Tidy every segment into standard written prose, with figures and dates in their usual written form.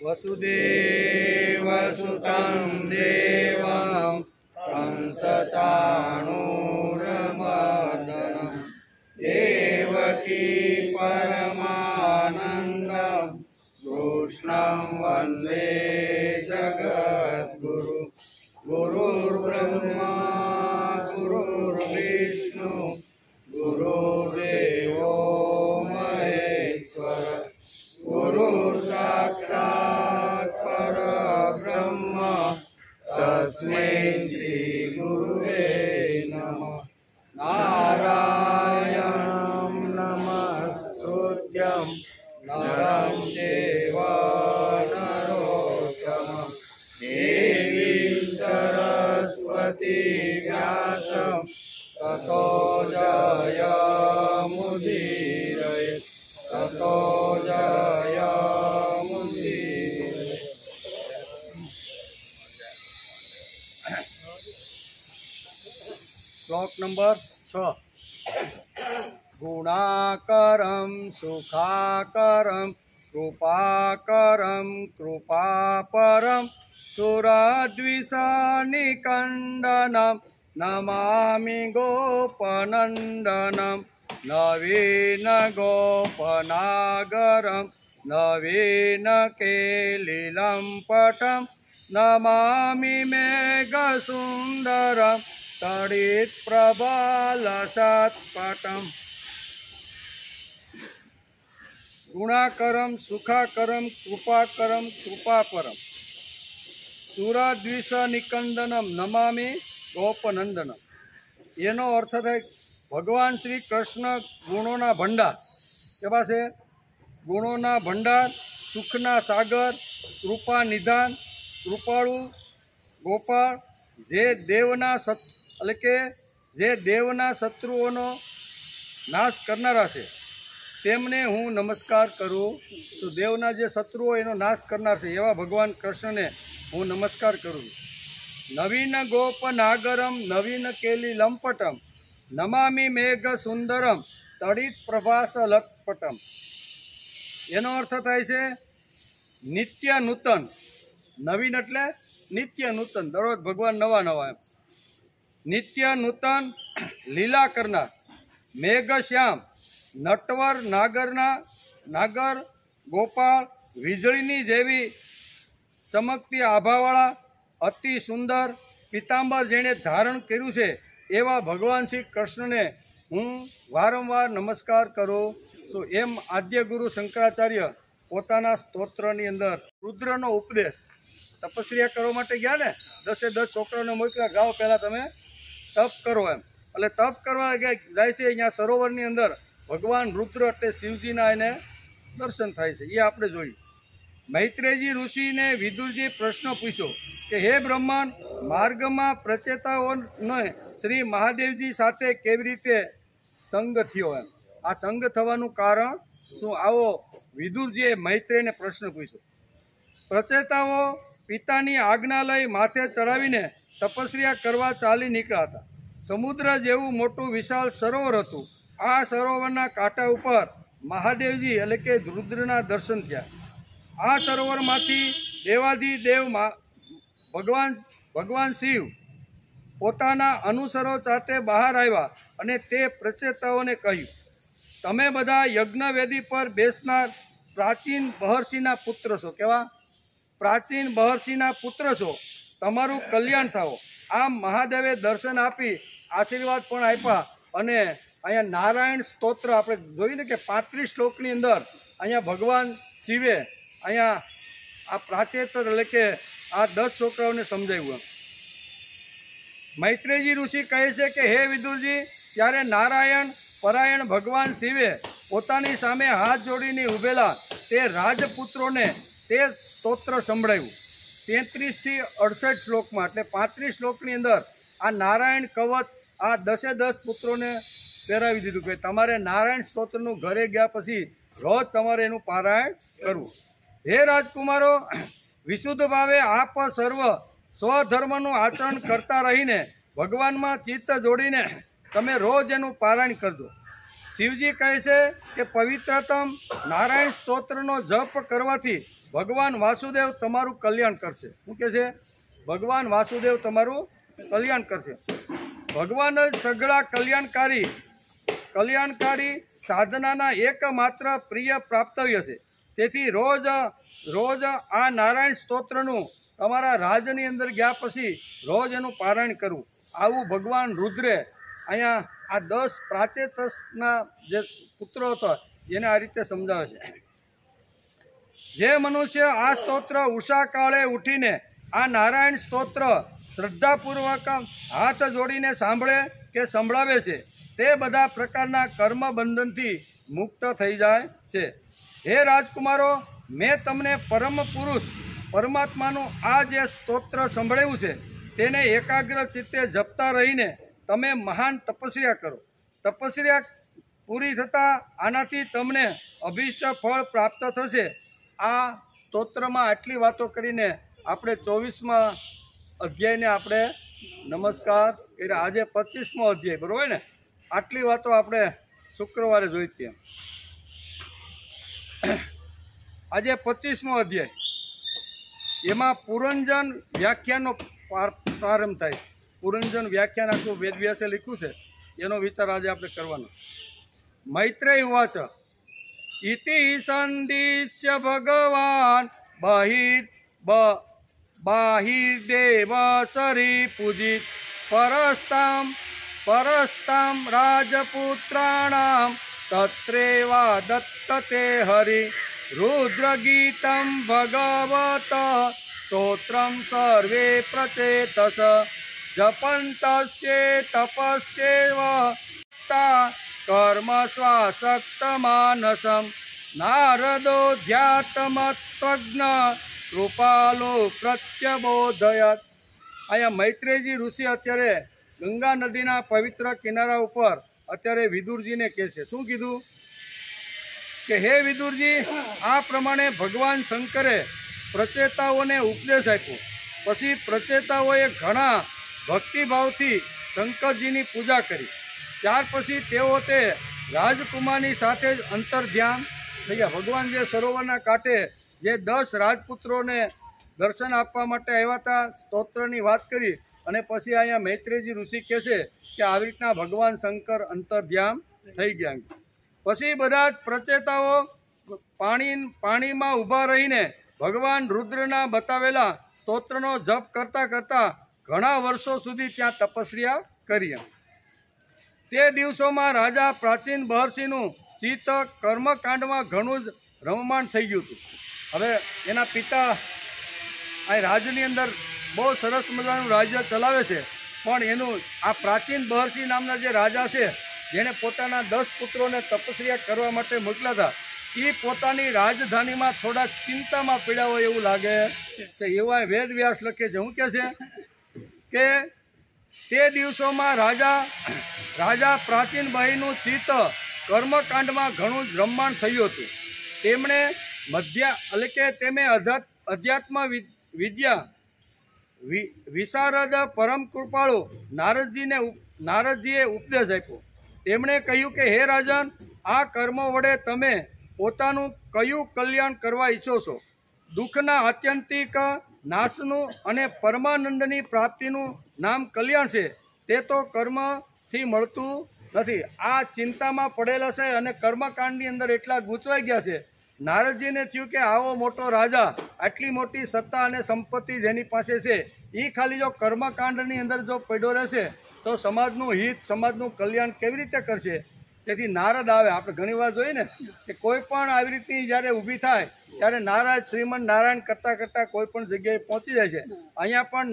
वसुदेवसुतं देवं कंसचाणूरमर्दनं देवकी परमानन्दं कृष्णं वन्दे जगद्गुरु। गुरुर्ब्रह्मा गुरुर्विष्णु गुरुर्देवो महेश्वर गुरुर्साक्षात् परब्रह्म तस्मै श्री गुरुवे नमः। नारायणं नमस्कृत्यं नरं चैव नरोत्तमं देवीं सरस्वती व्यासं ततो जयमुदीरयेत् ततो जयमुदीरयेत्। श्लोक नंबर 6। गुणाकरं सुखाकरं कृपाकरं कृपापरं सुरद्विषनिकण्डनं नमामि गोपनन्दनं नवीन गोपनागरं नवीन केलिलं पटं नमामि मेघसुन्दरं तडित्प्रबलसत्पटम्। गुणाकरम सुखाकरम कृपाकरम कृपापरम सुरद्विष निकंदनम नमामि गोपनंदनम। एनो अर्थ थाय भगवान श्री कृष्ण गुणोना भंडार केवा छे? गुणोना भंडार, सुखना सागर, कृपा निधान, कृपाळु, गोपाळ, जे देवना એટલે કે જે દેવના શત્રુઓનો નાશ કરનારા છે તેમને હું નમસ્કાર કરું તો દેવના જે શત્રુઓ એનો નાશ કરનાર છે એવા ભગવાન કૃષ્ણને હું નમસ્કાર કરું છું। નવીન ગોપ નાગરમ નવીન કેલી લંપટમ નમામિ મેઘ સુંદરમ તડિત પ્રભાસ લટપટમ। એનો અર્થ થાય છે નિત્ય નૂતન। નવીન એટલે નિત્ય નૂતન, દરરોજ ભગવાન નવા નવા એમ। नित्य नूतन लीला करना मेघ श्याम नटवर नागर गोपाल वीजळीनी जेवी चमकती आभावाळा अति सुंदर पीतांबर जेने धारण कर्युं छे एवा भगवान श्री कृष्ण ने हूँ वारंवार नमस्कार करूँ। तो एम आद्य गुरु शंकराचार्य पोताना स्तोत्रनी अंदर रुद्रनो उपदेश तपस्या करवा माटे गया ने 10 छोकराने मोकल्या गाओ पहला तमे तप करो एम એટલે તપ કરવા જાય છે। અહીંયા સરોવરની અંદર ભગવાન રુદ્ર એટલે શિવજીના એને દર્શન થાય છે, એ આપણે જોયું। મૈત્રેયજી ઋષિને વિદુરજી પ્રશ્ન પૂછ્યો કે હે બ્રહ્મણ, માર્ગમાં પ્રચેતાઓને શ્રી મહાદેવજી સાથે કેવી રીતે સંગ થયો એમ, આ સંગ થવાનું કારણ શું? આવો વિદુરજીએ મૈત્રેયને પ્રશ્ન પૂછ્યો। પ્રચેતાઓ પિતાની આજ્ઞા લઈ માથે ચડાવીને तपस्या करवा चाली निकळ्या हता। समुद्र जेवुं मोटुं विशाल सरोवर हतुं। आ सरोवरना कांठा उपर महादेवजी एटले के रुद्रना दर्शन थया। आ सरोवरमांथी देवाधिदेव भगवान शिव पोताना अनुसरो साथे बहार आव्या अने ते प्रचेताओने कह्युं, तमे बधा यज्ञवेदी पर बेसनार प्राचीन महर्षिना पुत्र छो। केवा? प्राचीन महर्षिना पुत्र छो, तमारू कल्याण थाओ। आम महादेवे दर्शन आपी आशीर्वाद पण आप्या अने अहींया नारायण स्तोत्र आपणे जोईए ने के 35 श्लोकनी अंदर अहींया भगवान शिवे अहींया आ प्राचेतर एटले के आ 10 छोकराओने समजाव्युं। मैत्रेयजी ऋषि कहे छे के हे विदुरजी, त्यारे नारायण परायण भगवान शिवे पोतानी सामे हाथ जोड़ीने उभेला ते राजपुत्रोने ते स्तोत्र संभळाव्युं। 33 થી 68 श्लोक में एटले 35 श्लोक अंदर आ नारायण कवच आ 10 पुत्रों ने પહેરાવી દીધું કે તમારે નારાયણ સ્તોત્રનું ઘરે ગયા પછી રોજ તમારે એનું પારાયણ કરવું। હે રાજકુમારો, વિશુદ્ધ ભાવે આપ સર્વ સ્વધર્મનું આચરણ કરતા રહીને ભગવાનમાં ચિત્ત જોડીને તમે રોજ એનું પારાયણ કરજો। શિવજી કહે છે કે પવિત્રતમ નારાયણ સ્તોત્રનો જપ કરવાથી ભગવાન વાસુદેવ તમારું કલ્યાણ કરશે. શું કહે છે? ભગવાન વાસુદેવ તમારું કલ્યાણ કરશે. ભગવાન જ સઘળા કલ્યાણકારી સાધનાના એકમાત્ર પ્રિય પ્રાપ્તવ્ય છે. તેથી રોજ આ નારાયણ સ્તોત્રનું તમારા રાજની અંદર ગયા પછી રોજ એનું પારાયણ કરવું. આવું ભગવાન રુદ્રે અહીંયા આ 10 પ્રાચેતસના જે પુત્રો હતા એને આ રીતે સમજાવે છે. જે મનુષ્ય આ સ્તોત્ર ઉષા કાળે ઉઠીને આ નારાયણ સ્તોત્ર શ્રદ્ધાપૂર્વક હાથ જોડીને સાંભળે કે સંભળાવે છે તે બધા પ્રકારના કર્મ બંધનથી મુક્ત થઈ જાય છે. હે રાજકુમારો, મેં તમને પરમ પુરુષ પરમાત્માનું આ જે સ્તોત્ર સંભળાવ્યું છે તેને એકાગ્ર ચિત્તે જપતા રહીને તમે મહાન તપસ્યા કરો. તપસ્યા પૂરી થતાં આનાથી તમને અભિષ્ટ ફળ પ્રાપ્ત થશે. આ સ્તોત્રમાં આટલી વાતો કરીને આપણે 24મા અધ્યાયને આપણે નમસ્કાર એટલે આજે 25મો અધ્યાય, બરોબર ને? આટલી વાતો આપણે શુક્રવારે જોઈ હતી. આજે 25મો અધ્યાય, એમાં પુરંજન વ્યાખ્યાનનો પ્રારંભ થાય. પુરંજન વ્યાખ્યાન આખું વેદવ્યાસે લખ્યું છે, એનો વિચાર આજે આપણે કરવાનો. મૈત્રેય ઉવાચ ઇતિ સંદિશ્ય ભગવાન બાહિર્દેવ સરી પૂજિત પરસ્તામ રાજપુત્રાણામ તત્રેવા દત્તતે હરિ રુદ્રગીતમ ભગવત સ્તોત્રમ સર્વે પ્રચેતસ જપંતસ્ય તપસ્યેવ કર્મ સ્વાસક્ત માનસમ નારદોધ્યાત્મત્વજ્ઞ કૃપાલો પ્રત્યબોધયત. અહીંયા મૈત્રેયજી ઋષિ અત્યારે ગંગા નદીના પવિત્ર કિનારા ઉપર અત્યારે વિદુરજીને કહે છે. શું કીધું? કે હે વિદુરજી, આ પ્રમાણે ભગવાન શંકરે પ્રચેતાઓને ઉપદેશ આપ્યો. પછી પ્રચેતાઓએ ઘણા ભક્તિભાવથી શંકરજીની પૂજા કરી. ત્યાર પછી તેઓ તે રાજકુમારની સાથે જ અંતર્ધ્યાન થઈ ગયા. ભગવાન જે સરોવરના કાંઠે જે 10 રાજપુત્રોને દર્શન આપવા માટે આવ્યા હતા, સ્તોત્રની વાત કરી, અને પછી અહીંયા મૈત્રેયજી ઋષિ કહે છે કે આવી રીતના ભગવાન શંકર અંતર્ધ્યાન થઈ ગયા. પછી બધા જ પ્રચેતાઓ પાણીમાં ઊભા રહીને ભગવાન રુદ્રના બતાવેલા સ્તોત્રનો જપ કરતા કરતા ઘણા વર્ષો સુધી ત્યાં તપસ્યા કરી. તે દિવસોમાં રાજા પ્રાચીન મહર્ષિનું ચિત્ત કર્મકાંડમાં ઘણું જ રમમાણ થઈ ગયું હતું. હવે એના પિતા આ રાજની અંદર બહુ સરસ મજાનું રાજ્ય ચલાવે છે, પણ એનું આ પ્રાચીન મહર્ષિ નામના જે રાજા છે, જેણે પોતાના 10 પુત્રોને તપસ્યા કરવા માટે મોકલ્યા હતા, એ પોતાની રાજધાનીમાં થોડાક ચિંતામાં પીડ્યા હોય એવું લાગે છે. એવા વેદવ્યાસ લખે છે. શું કહે છે કે તે દિવસોમાં રાજા પ્રાચીન બહેનું ચિત્ત કર્મકાંડમાં ઘણું જ રમમાણ થયું હતું. તેમણે અધ્યાત્મ વિદ્યા વિશારદ પરમ કૃપાળુ નારદજીએ ઉપદેશ આપ્યો. તેમણે કહ્યું કે હે રાજન, આ કર્મો વડે તમે પોતાનું કયું કલ્યાણ કરવા ઈચ્છો છો? દુઃખના આત્યંતિક નાશનું અને પરમાનંદની પ્રાપ્તિનું નામ કલ્યાણ છે. તે તો કર્મથી મળતું નથી. આ ચિંતામાં પડેલા છે અને કર્મકાંડની અંદર એટલા ગૂંચવાઈ ગયા છે. નારદજીને થયું કે આવો મોટો રાજા, આટલી મોટી સત્તા અને સંપત્તિ જેની પાસે છે, એ ખાલી જો કર્મકાંડની અંદર જો પડ્યો રહેશે તો સમાજનું હિત, સમાજનું કલ્યાણ કેવી રીતે કરશે? તેથી નારદ આવે. આપણે ઘણી વાર જોઈએ ને કે કોઈ પણ આવી રીતની જ્યારે ઊભી થાય ત્યારે નારદ શ્રીમન નારાયણ કરતાં કરતાં કોઈ પણ જગ્યાએ પહોંચી જાય છે. અહીંયા પણ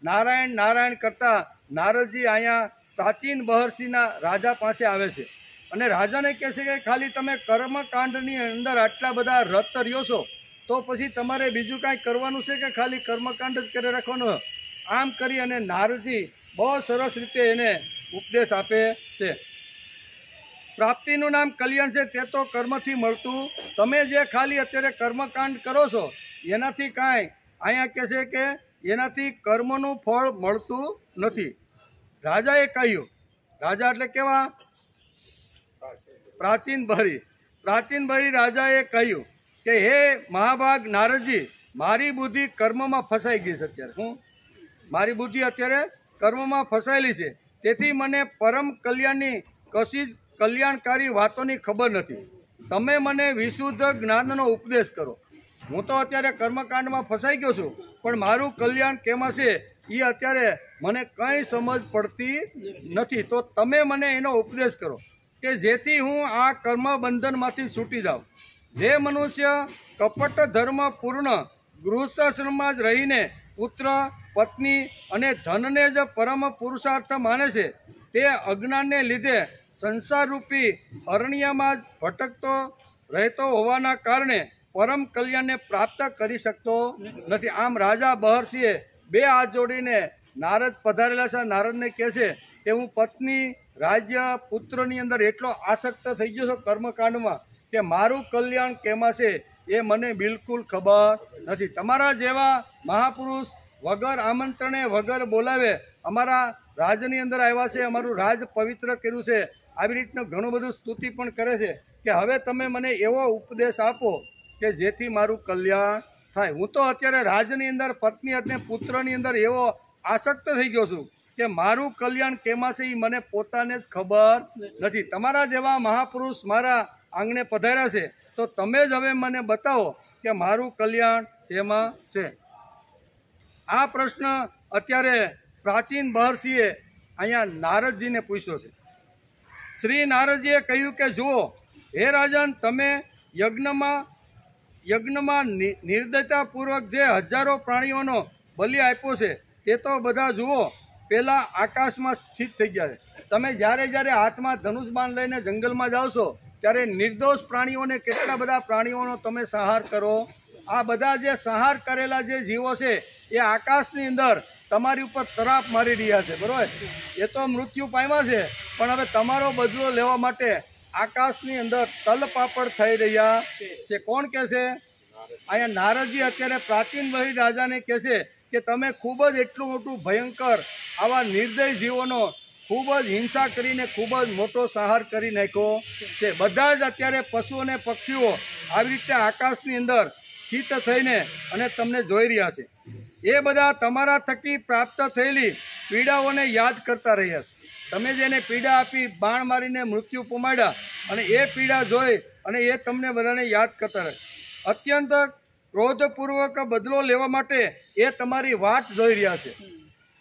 નારાયણ કરતાં નારદજી અહીંયા પ્રાચીન મહર્ષિના રાજા પાસે આવે છે અને રાજાને કહે છે કે ખાલી તમે કર્મકાંડની અંદર આટલા બધા રત રહ્યો છો તો પછી તમારે બીજું કાંઈ કરવાનું છે કે ખાલી કર્મકાંડ જ કરી રાખવાનું? આમ કરી અને નારદજી બહુ સરસ રીતે એને ઉપદેશ આપે છે. પ્રાપ્તિનું નામ કલ્યાણ છે, તે તો કર્મથી મળતું. તમે જે ખાલી અત્યારે કર્મકાંડ કરો છો એનાથી કાંઈ, અહીંયા કહે છે કે એનાથી કર્મનું ફળ મળતું નથી. રાજાએ કહ્યું, રાજા એટલે કેવા? પ્રાચીન ભરી રાજાએ કહ્યું કે હે મહાભાગ નારદજી, મારી બુદ્ધિ કર્મમાં ફસાઈ ગઈ છે. અત્યારે મારી બુદ્ધિ અત્યારે કર્મમાં ફસાયેલી છે, તેથી મને પરમ કલ્યાણની કશી જ કલ્યાણકારી વાતોની ખબર નથી. તમે મને વિશુદ્ધ જ્ઞાનનો ઉપદેશ કરો. હું તો અત્યારે કર્મકાંડમાં ફસાઈ ગયો છું, પણ મારું કલ્યાણ કેમાં છે એ અત્યારે મને કંઈ સમજ પડતી નથી. તો તમે મને એનો ઉપદેશ કરો કે જેથી હું આ કર્મ બંધનમાંથી છૂટી જાઉં. જે મનુષ્ય કપટ ધર્મ પૂર્ણ ગૃહસ્થાશ્રમમાં જ રહીને પુત્ર, પત્ની અને ધનને જ પરમ પુરુષાર્થ માને છે, તે અજ્ઞાનને લીધે સંસારરૂપી અરણ્યમાં જ ભટકતો રહેતો હોવાના કારણે પરમ કલ્યાણને પ્રાપ્ત કરી શકતો નથી. આમ રાજા બહર્ષિએ બે હાથ જોડીને નારદ પધારેલા છે. નારદને કહે છે કે હું પત્ની, રાજ્ય, પુત્રની અંદર એટલો આસક્ત થઈ ગયો છું કર્મકાંડમાં કે મારું કલ્યાણ કેમાં છે એ મને બિલકુલ ખબર નથી. તમારા જેવા મહાપુરુષ વગર આમંત્રણે, વગર બોલાવે અમારા રાજની અંદર આવ્યા છે, અમારું રાજ પવિત્ર કર્યું છે. આવી રીતનું ઘણું બધું સ્તુતિ પણ કરે છે કે હવે તમે મને એવો ઉપદેશ આપો કે જેથી મારું કલ્યાણ થાય. હું તો અત્યારે રાજની અંદર, પત્ની અને પુત્રની અંદર એવો આસક્ત થઈ ગયો છું કે મારું કલ્યાણ કેમાં છે એ મને પોતાને જ ખબર નથી. તમારા જેવા મહાપુરુષ મારા આંગણે પધાર્યા છે, તો તમે જ હવે મને બતાવો કે મારું કલ્યાણ શેમાં છે. આ પ્રશ્ન અત્યારે પ્રાચીન બહર્ષિએ અહીંયા નારદજીને પૂછ્યો છે. શ્રી નારદજીએ કહ્યું કે જુઓ હે રાજન, તમે યજ્ઞમાં નિર્દયતાપૂર્વક જે હજારો પ્રાણીઓનો બલિ આપ્યો છે તે તો બધા જુઓ પહેલાં આકાશમાં સ્થિત થઈ ગયા છે. તમે જ્યારે હાથમાં ધનુષ બાણ લઈને જંગલમાં જાઓ છો ત્યારે નિર્દોષ પ્રાણીઓને, કેટલા બધા પ્રાણીઓનો તમે સંહાર કરો. આ બધા જે સંહાર કરેલા જે જીવો છે એ આકાશની અંદર તમારી ઉપર તરાપ મારી રહ્યા છે. બરોબર, એ તો મૃત્યુ પામ્યા છે, પણ હવે તમારો બદલો લેવા માટે આકાશની અંદર તલપાપડ થઈ રહ્યા છે. કોણ કહે છે? અહીંયા નારદજી અત્યારે પ્રાચીન વહી રાજાને કહે છે કે તમે ખૂબ જ એટલું મોટું ભયંકર આવા નિર્દય જીવોનો ખૂબ જ હિંસા કરીને ખૂબ જ મોટો સંહાર કરી નાખ્યો છે. બધા જ અત્યારે પશુ અને પક્ષીઓ આવી રીતે આકાશની અંદર સ્થિત થઈને અને તમને જોઈ રહ્યા છે. એ બધા તમારા થકી પ્રાપ્ત થયેલી પીડાઓને યાદ કરતા રહ્યા છે. તમે જેને પીડા આપી, બાણ મારીને મૃત્યુ પમાડ્યા, અને એ પીડા જોઈ અને એ તમને બધાને યાદ કરતા રહે. અત્યંત ક્રોધપૂર્વક બદલો લેવા માટે એ તમારી વાટ જોઈ રહ્યા છે.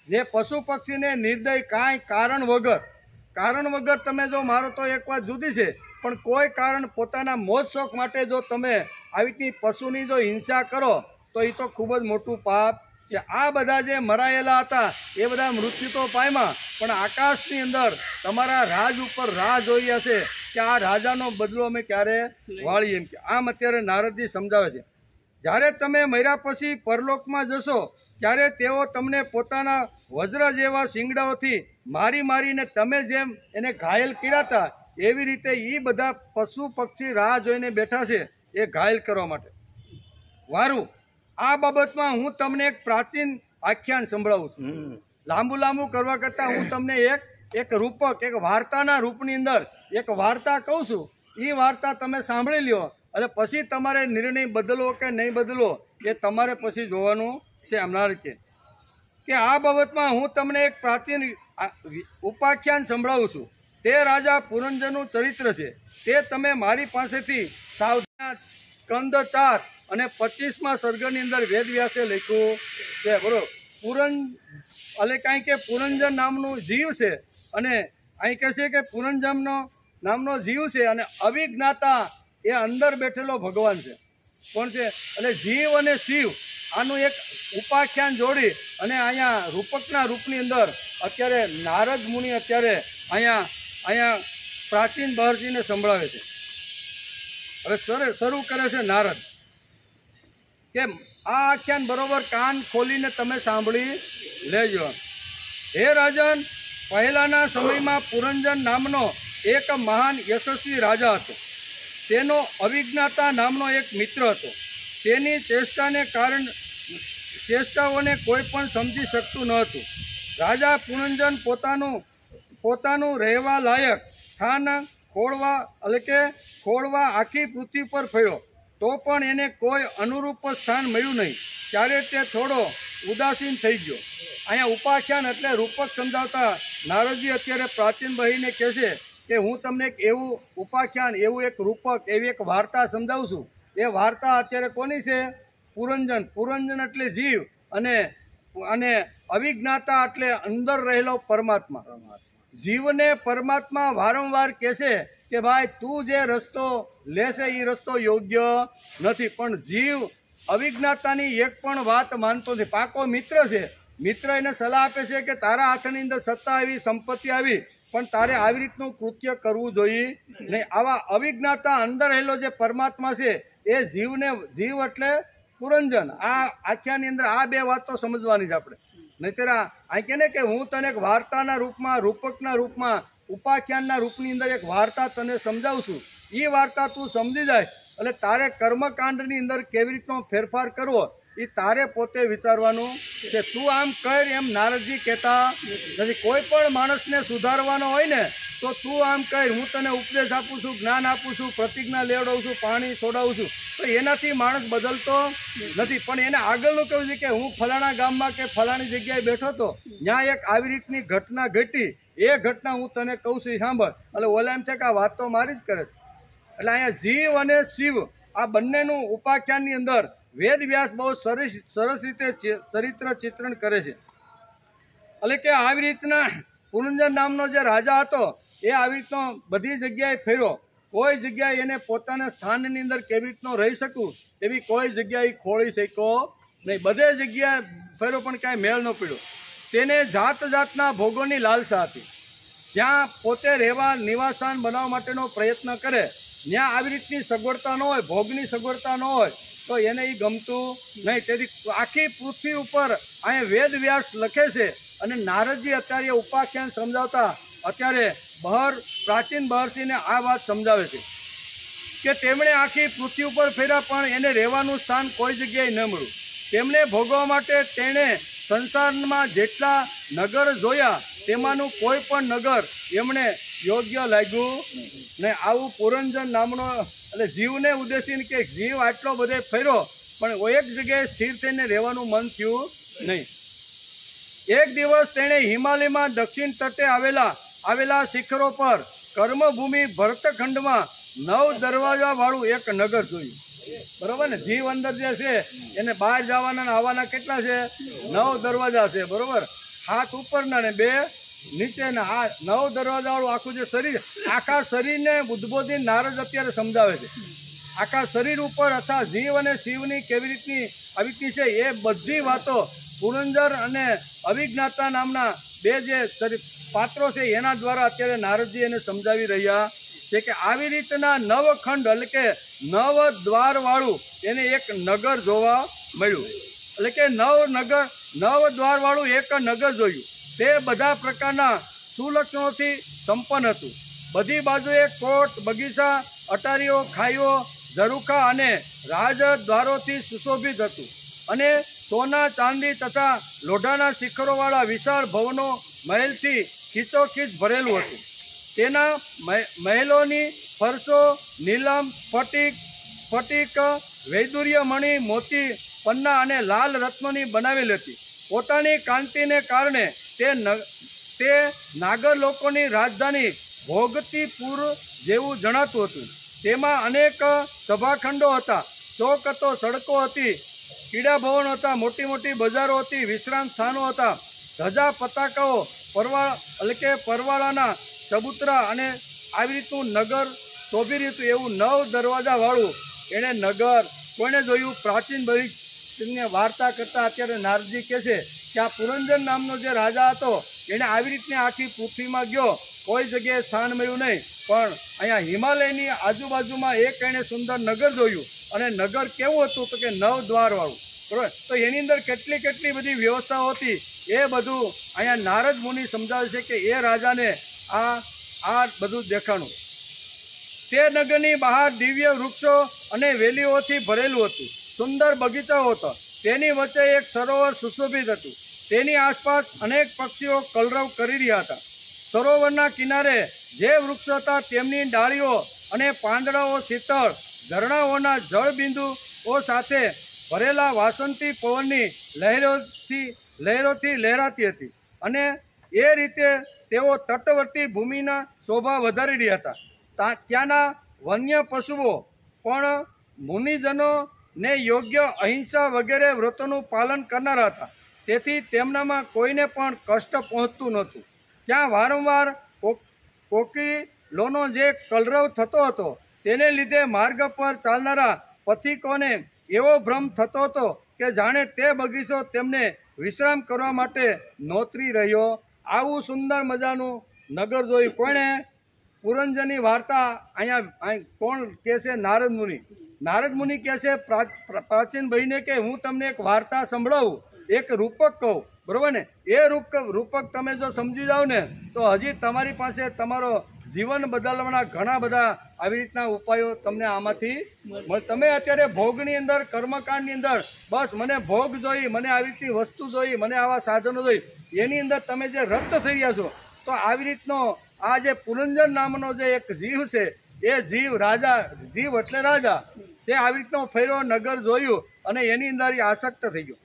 જે પશુ પક્ષીને નિર્દય કાંઈ કારણ વગર તમે જો મારો તો એક વાત જુદી છે, પણ કોઈ કારણ પોતાના મોજ શોખ માટે જો તમે આવી રીતની પશુની જો હિંસા કરો તો એ તો ખૂબ જ મોટું પાપ છે. આ બધા જે મરાયેલા હતા એ બધા મૃત્યુ તો પામ્યા, પણ આકાશની અંદર તમારા રાજ ઉપર રાહ જોઈ રહ્યા છે કે આ રાજાનો બદલો અમે ક્યારે વાળીએ. એમ કે આમ અત્યારે નારદજી સમજાવે છે. જ્યારે તમે મર્યા પછી પરલોકમાં જશો ત્યારે તેઓ તમને પોતાના વજ્ર જેવા શિંગડાઓથી મારીને તમે જેમ એને ઘાયલ કર્યા હતા એવી રીતે એ બધા પશુ પક્ષી રાહ જોઈને બેઠા છે એ ઘાયલ કરવા માટે. વારું, આ બાબતમાં હું તમને એક પ્રાચીન આખ્યાન સંભળાવું છું. લાંબુ કરવા કરતાં હું તમને એક રૂપક, એક વાર્તાના રૂપની અંદર એક વાર્તા કહું છું. એ વાર્તા તમે સાંભળી લ્યો અને પછી તમારે નિર્ણય બદલવો કે નહીં બદલવો એ તમારે પછી જોવાનું છે. આમનાર કે આ બાબતમાં હું તમને એક પ્રાચીન ઉપાખ્યાન સંભળાવું છું. તે રાજા પુરંજનનું ચરિત્ર છે. તે તમે મારી પાસેથી સાવધાન સ્કંદ 4 અને 25મા સર્ગની અંદર વેદવ્યાસે લખ્યું છે. બરોબર, કાંઈ કે પુરંજન નામનું જીવ છે, અને અહીં કહે છે કે પુરંજન નામનો જીવ છે, અને અવિજ્ઞાતા એ અંદર બેઠેલો ભગવાન છે. કોણ છે? એટલે જીવ અને શિવ આનું એક ઉપાખ્યાન જોડી અને અહીંયા રૂપકના રૂપની અંદર અત્યારે નારદ મુનિ અત્યારે અહીંયા પ્રાચીન બહર્ષિને સંભળાવે છે. હવે શરૂ કરે છે નારદ કે આ આખ્યાન બરોબર કાન ખોલીને તમે સાંભળી લેજો. હે રાજન, પહેલાના સમયમાં પુરંજન નામનો એક મહાન યશસ્વી રાજા હતો. તેનો અવિજ્ઞાતા નામનો એક મિત્ર હતો. તેની ચેષ્ટાઓને કોઈ પણ સમજી શકતું ન હતું. રાજા પુરંજન પોતાનું રહેવા લાયક સ્થાન ખોળવા આખી પૃથ્વી પર ફર્યો તો પણ એને કોઈ અનુરૂપ સ્થાન મળ્યું નહીં, ત્યારે તે થોડો ઉદાસીન થઈ ગયો. અહીંયા ઉપાખ્યાન એટલે રૂપક સમજાવતા નારદજી અત્યારે પ્રાચીન બહીને કહે છે કે હું તમને એક એવું ઉપાખ્યાન, એવું એક રૂપક, એવી એક વાર્તા સમજાવું છું. એ વાર્તા અત્યારે કોની છે? પુરંજન. પુરંજન એટલે જીવ અને અવિજ્ઞાતા એટલે અંદર રહેલો પરમાત્મા. જીવને પરમાત્મા વારંવાર કહેશે કે ભાઈ તું જે રસ્તો લેશે એ રસ્તો યોગ્ય નથી, પણ જીવ અવિજ્ઞાતાની એક પણ વાત માનતો નથી. પાકો મિત્ર છે. મિત્ર એને સલાહ આપે છે કે તારા હાથની અંદર સત્તા આવી, સંપત્તિ આવી, પણ તારે આવી રીતનું કૃત્ય કરવું જોઈએ નહીં. આવા અવિજ્ઞાતા અંદર રહેલો જે પરમાત્મા છે એ જીવ એટલે પુરંજન. આ આખ્યાની અંદર આ બે વાત તો સમજવાની છે આપણે. નહીતર આ કહે ને કે હું તને એક વાર્તાના રૂપમાં, રૂપકના રૂપમાં, ઉપાખ્યાનના રૂપની અંદર એક વાર્તા તને સમજાવું છું. એ વાર્તા તું સમજી જાય એટલે તારે કર્મકાંડની અંદર કેવી રીતનો ફેરફાર કરવો એ તારે પોતે વિચારવાનું છે. તું આમ કર એમ નારદજી કહેતા નથી. કોઈ પણ માણસને સુધારવાનો હોય ને તો તું આમ કર, હું તને ઉપદેશ આપું છું, જ્ઞાન આપું છું, પ્રતિજ્ઞા લેવડાવું છું, પાણી છોડાવું છું, તો એનાથી માણસ બદલતો નથી. પણ એને આગળનું કહ્યું છે કે હું ફલાણા ગામમાં કે ફલાણી જગ્યાએ બેઠો હતો, ત્યાં એક આવી રીતની ઘટના ઘટી, એ ઘટના હું તને કહું છું, સાંભળ. એટલે ઓલા એમ છે કે આ વાત તો મારી જ કરે છે. એટલે અહીંયા જીવ અને શિવ આ બંનેનું ઉપાખ્યાનની અંદર વેદ વ્યાસ બહુ સરસ રીતે ચરિત્ર ચિત્રણ કરે છે. એટલે કે આવી રીતના પુરંજન નામનો જે રાજા હતો એ આવી રીતનો બધી જગ્યાએ ફેર્યો. કોઈ જગ્યાએ એને પોતાના સ્થાનની અંદર કેવી રીતનો રહી શકું એવી કોઈ જગ્યાએ ખોળી શક્યો નહીં. બધે જગ્યાએ ફેર્યો પણ કાંઈ મેળ ન પડ્યો. તેને જાત જાતના ભોગોની લાલસા હતી. જ્યાં પોતે રહેવા નિવાસસ્થાન બનાવવા માટેનો પ્રયત્ન કરે, ત્યાં આવી રીતની સગવડતા ન હોય, ભોગની સગવડતા ન હોય તો એને એ ગમતું નહીં. તેથી આખી પૃથ્વી ઉપર અહીંયા વેદ વ્યાસ લખે છે અને નારદજી અત્યારે ઉપાખ્યાન સમજાવતા અત્યારે પ્રાચીન મહર્ષિને આ વાત સમજાવે છે કે તેમણે આખી પૃથ્વી ઉપર ફેર્યા પણ એને રહેવાનું સ્થાન કોઈ જગ્યાએ ન મળ્યું. તેમને ભોગવવા માટે તેણે સંસારમાં જેટલા નગર જોયા તેમાંનું કોઈ પણ નગર એમણે યોગ્ય લાગ્યું ને. આવું પુરંજન નામનો એટલે જીવને ઉદ્દેશીને કે જીવ આટલો બધે ફર્યો પણ એક જગ્યાએ સ્થિર થઈને રહેવાનું મન થયું નહીં. એક દિવસ તેણે હિમાલયમાં દક્ષિણ તટે આવેલા શિખરો પર કર્મભૂમિ ભરતખંડમાં 9 દરવાજા વાળું એક નગર જોયું. બરોબર ને? જીવ અંદર જે છે એને બહાર જવાના આવવાના કેટલા છે? 9 દરવાજા છે. બરોબર? 7 ઉપરના ને 2 નીચેના. આ 9 દરવાજા વાળું આખું જે શરીર, આખા શરીરને ઉદ્બોધિત નારદ અત્યારે સમજાવે છે. આખા શરીર ઉપર અથવા જીવ અને શિવની કેવી રીતની આવી છે એ બધી વાતો પુરંજર અને અવિજ્ઞાતા નામના બે જે પાત્રો છે એના દ્વારા અત્યારે નારદજી એને સમજાવી રહ્યા છે કે આવી રીતના 9 ખંડ એટલે કે 9 દ્વાર વાળું એને એક નગર જોવા મળ્યું. એટલે કે 9 દ્વાર વાળું એક નગર જોયું. તે બધા પ્રકારના સુલક્ષણોથી સંપન્ન હતું. બધી બાજુએ કોટ, બગીચા, અટારીઓ, ખાઈઓ, ઝરૂખા અને રાજદ્વારોથી સુશોભિત હતું અને સોના, ચાંદી તથા લોઢાના શિખરોવાળા વિશાળ ભવનો મહેલથી ખીચોખીચ ભરેલું હતું. તેના મહેલોની ફરશો નીલમ, સ્ફટિક, વૈદુર્ય મણિ, મોતી, પન્ના અને લાલ રત્નોની બનાવેલી હતી. પોતાની કાંતિને કારણે તે નાગર લોકોની રાજધાની ભોગતીપુર જેવું જણાતું હતું. તેમાં અનેક સભાખંડો હતા, ચોક હતો, સડકો હતી, કીડા ભવનો હતા, મોટી મોટી બજારો હતી, વિશ્રામ સ્થાનો હતા, ધજા પતાકાઓ, પરવાળાના ચબૂતરા અને આવી રીતનું નગર શોભી રહ્યું હતું. એવું 9 દરવાજા વાળું એણે નગર કોઈને જોયું? પ્રાચીન બધી વાર્તા કરતા અત્યારે નારદજી કહે છે કે આ પુરંજન નામનો જે રાજા હતો એણે આવી રીતની આખી પૃથ્વીમાં ગયો, કોઈ જગ્યાએ સ્થાન મળ્યું નહીં. પણ અહીંયા હિમાલયની આજુબાજુમાં એક એણે સુંદર નગર જોયું અને નગર કેવું હતું તો કે 9 દ્વાર વાળું. બરાબર? તો એની અંદર કેટલી બધી વ્યવસ્થાઓ હતી એ બધું અહીંયા નારદ મુનિ સમજાવે છે કે એ રાજાને આ બધું દેખાણું. તે નગરની બહાર દિવ્ય વૃક્ષો અને વેલીઓથી ભરેલું હતું. સુંદર બગીચાઓ હતો. તેની વચ્ચે એક સરોવર સુશોભિત હતું. તેની આસપાસ અનેક પક્ષીઓ કલરવ કરી રહ્યા હતા. સરોવરના કિનારે જે વૃક્ષો હતા તેમની ડાળીઓ અને પાંદડાઓ શીતળ ઝરણાઓના જળબિંદુઓ સાથે ભરેલા વાસંતી પવનની લહેરોથી લહેરાતી હતી અને એ રીતે તેઓ તટવર્તી ભૂમિના શોભા વધારી રહ્યા હતા. ત્યાંના વન્ય પશુઓ પણ મુનિજનોને યોગ્ય અહિંસા વગેરે વ્રતોનું પાલન કરનારા હતા. તેથી તેમનામાં કોઈને પણ કષ્ટ પહોંચતું નહોતું. ત્યાં વારંવાર કોકિલોનો જે કલરવ થતો હતો તેને લીધે માર્ગ પર ચાલનારા પથિકોને એવો ભ્રમ થતો હતો કે જાણે તે બગીચો તેમને વિશ્રામ કરવા માટે નોતરી રહ્યો. આવું સુંદર મજાનું નગર જોયું. કોણે પુરંજનની વાર્તા અહીંયા કોણ કહે છે? નારદ મુનિ. નારદ મુનિ કહે છે પ્રાચીન ભાઈને કે હું તમને એક વાર્તા સંભળાવું, એક રૂપક કહું, બરોબર ને? એ રૂપક તમે જો સમજી જાઓ ને તો હજી તમારી પાસે તમારો જીવન બદલવાના ઘણા બધા આવી રીતના ઉપાયો તમને આમાંથી તમે અત્યારે ભોગની અંદર કર્મકાંડની અંદર બસ મને ભોગ જોઈ, મને આવી રીતની વસ્તુ જોઈ, મને આવા સાધનો જોઈ, એની અંદર તમે જે રક્ત થઈ રહ્યા છો, તો આવી રીતનો આ જે પુરંજન નામનો જે એક જીવ છે એ જીવ રાજા, જીવ એટલે રાજા, તે આવી રીતનો ફેરો નગર જોયું અને એની અંદર એ આસક્ત થઈ ગયો.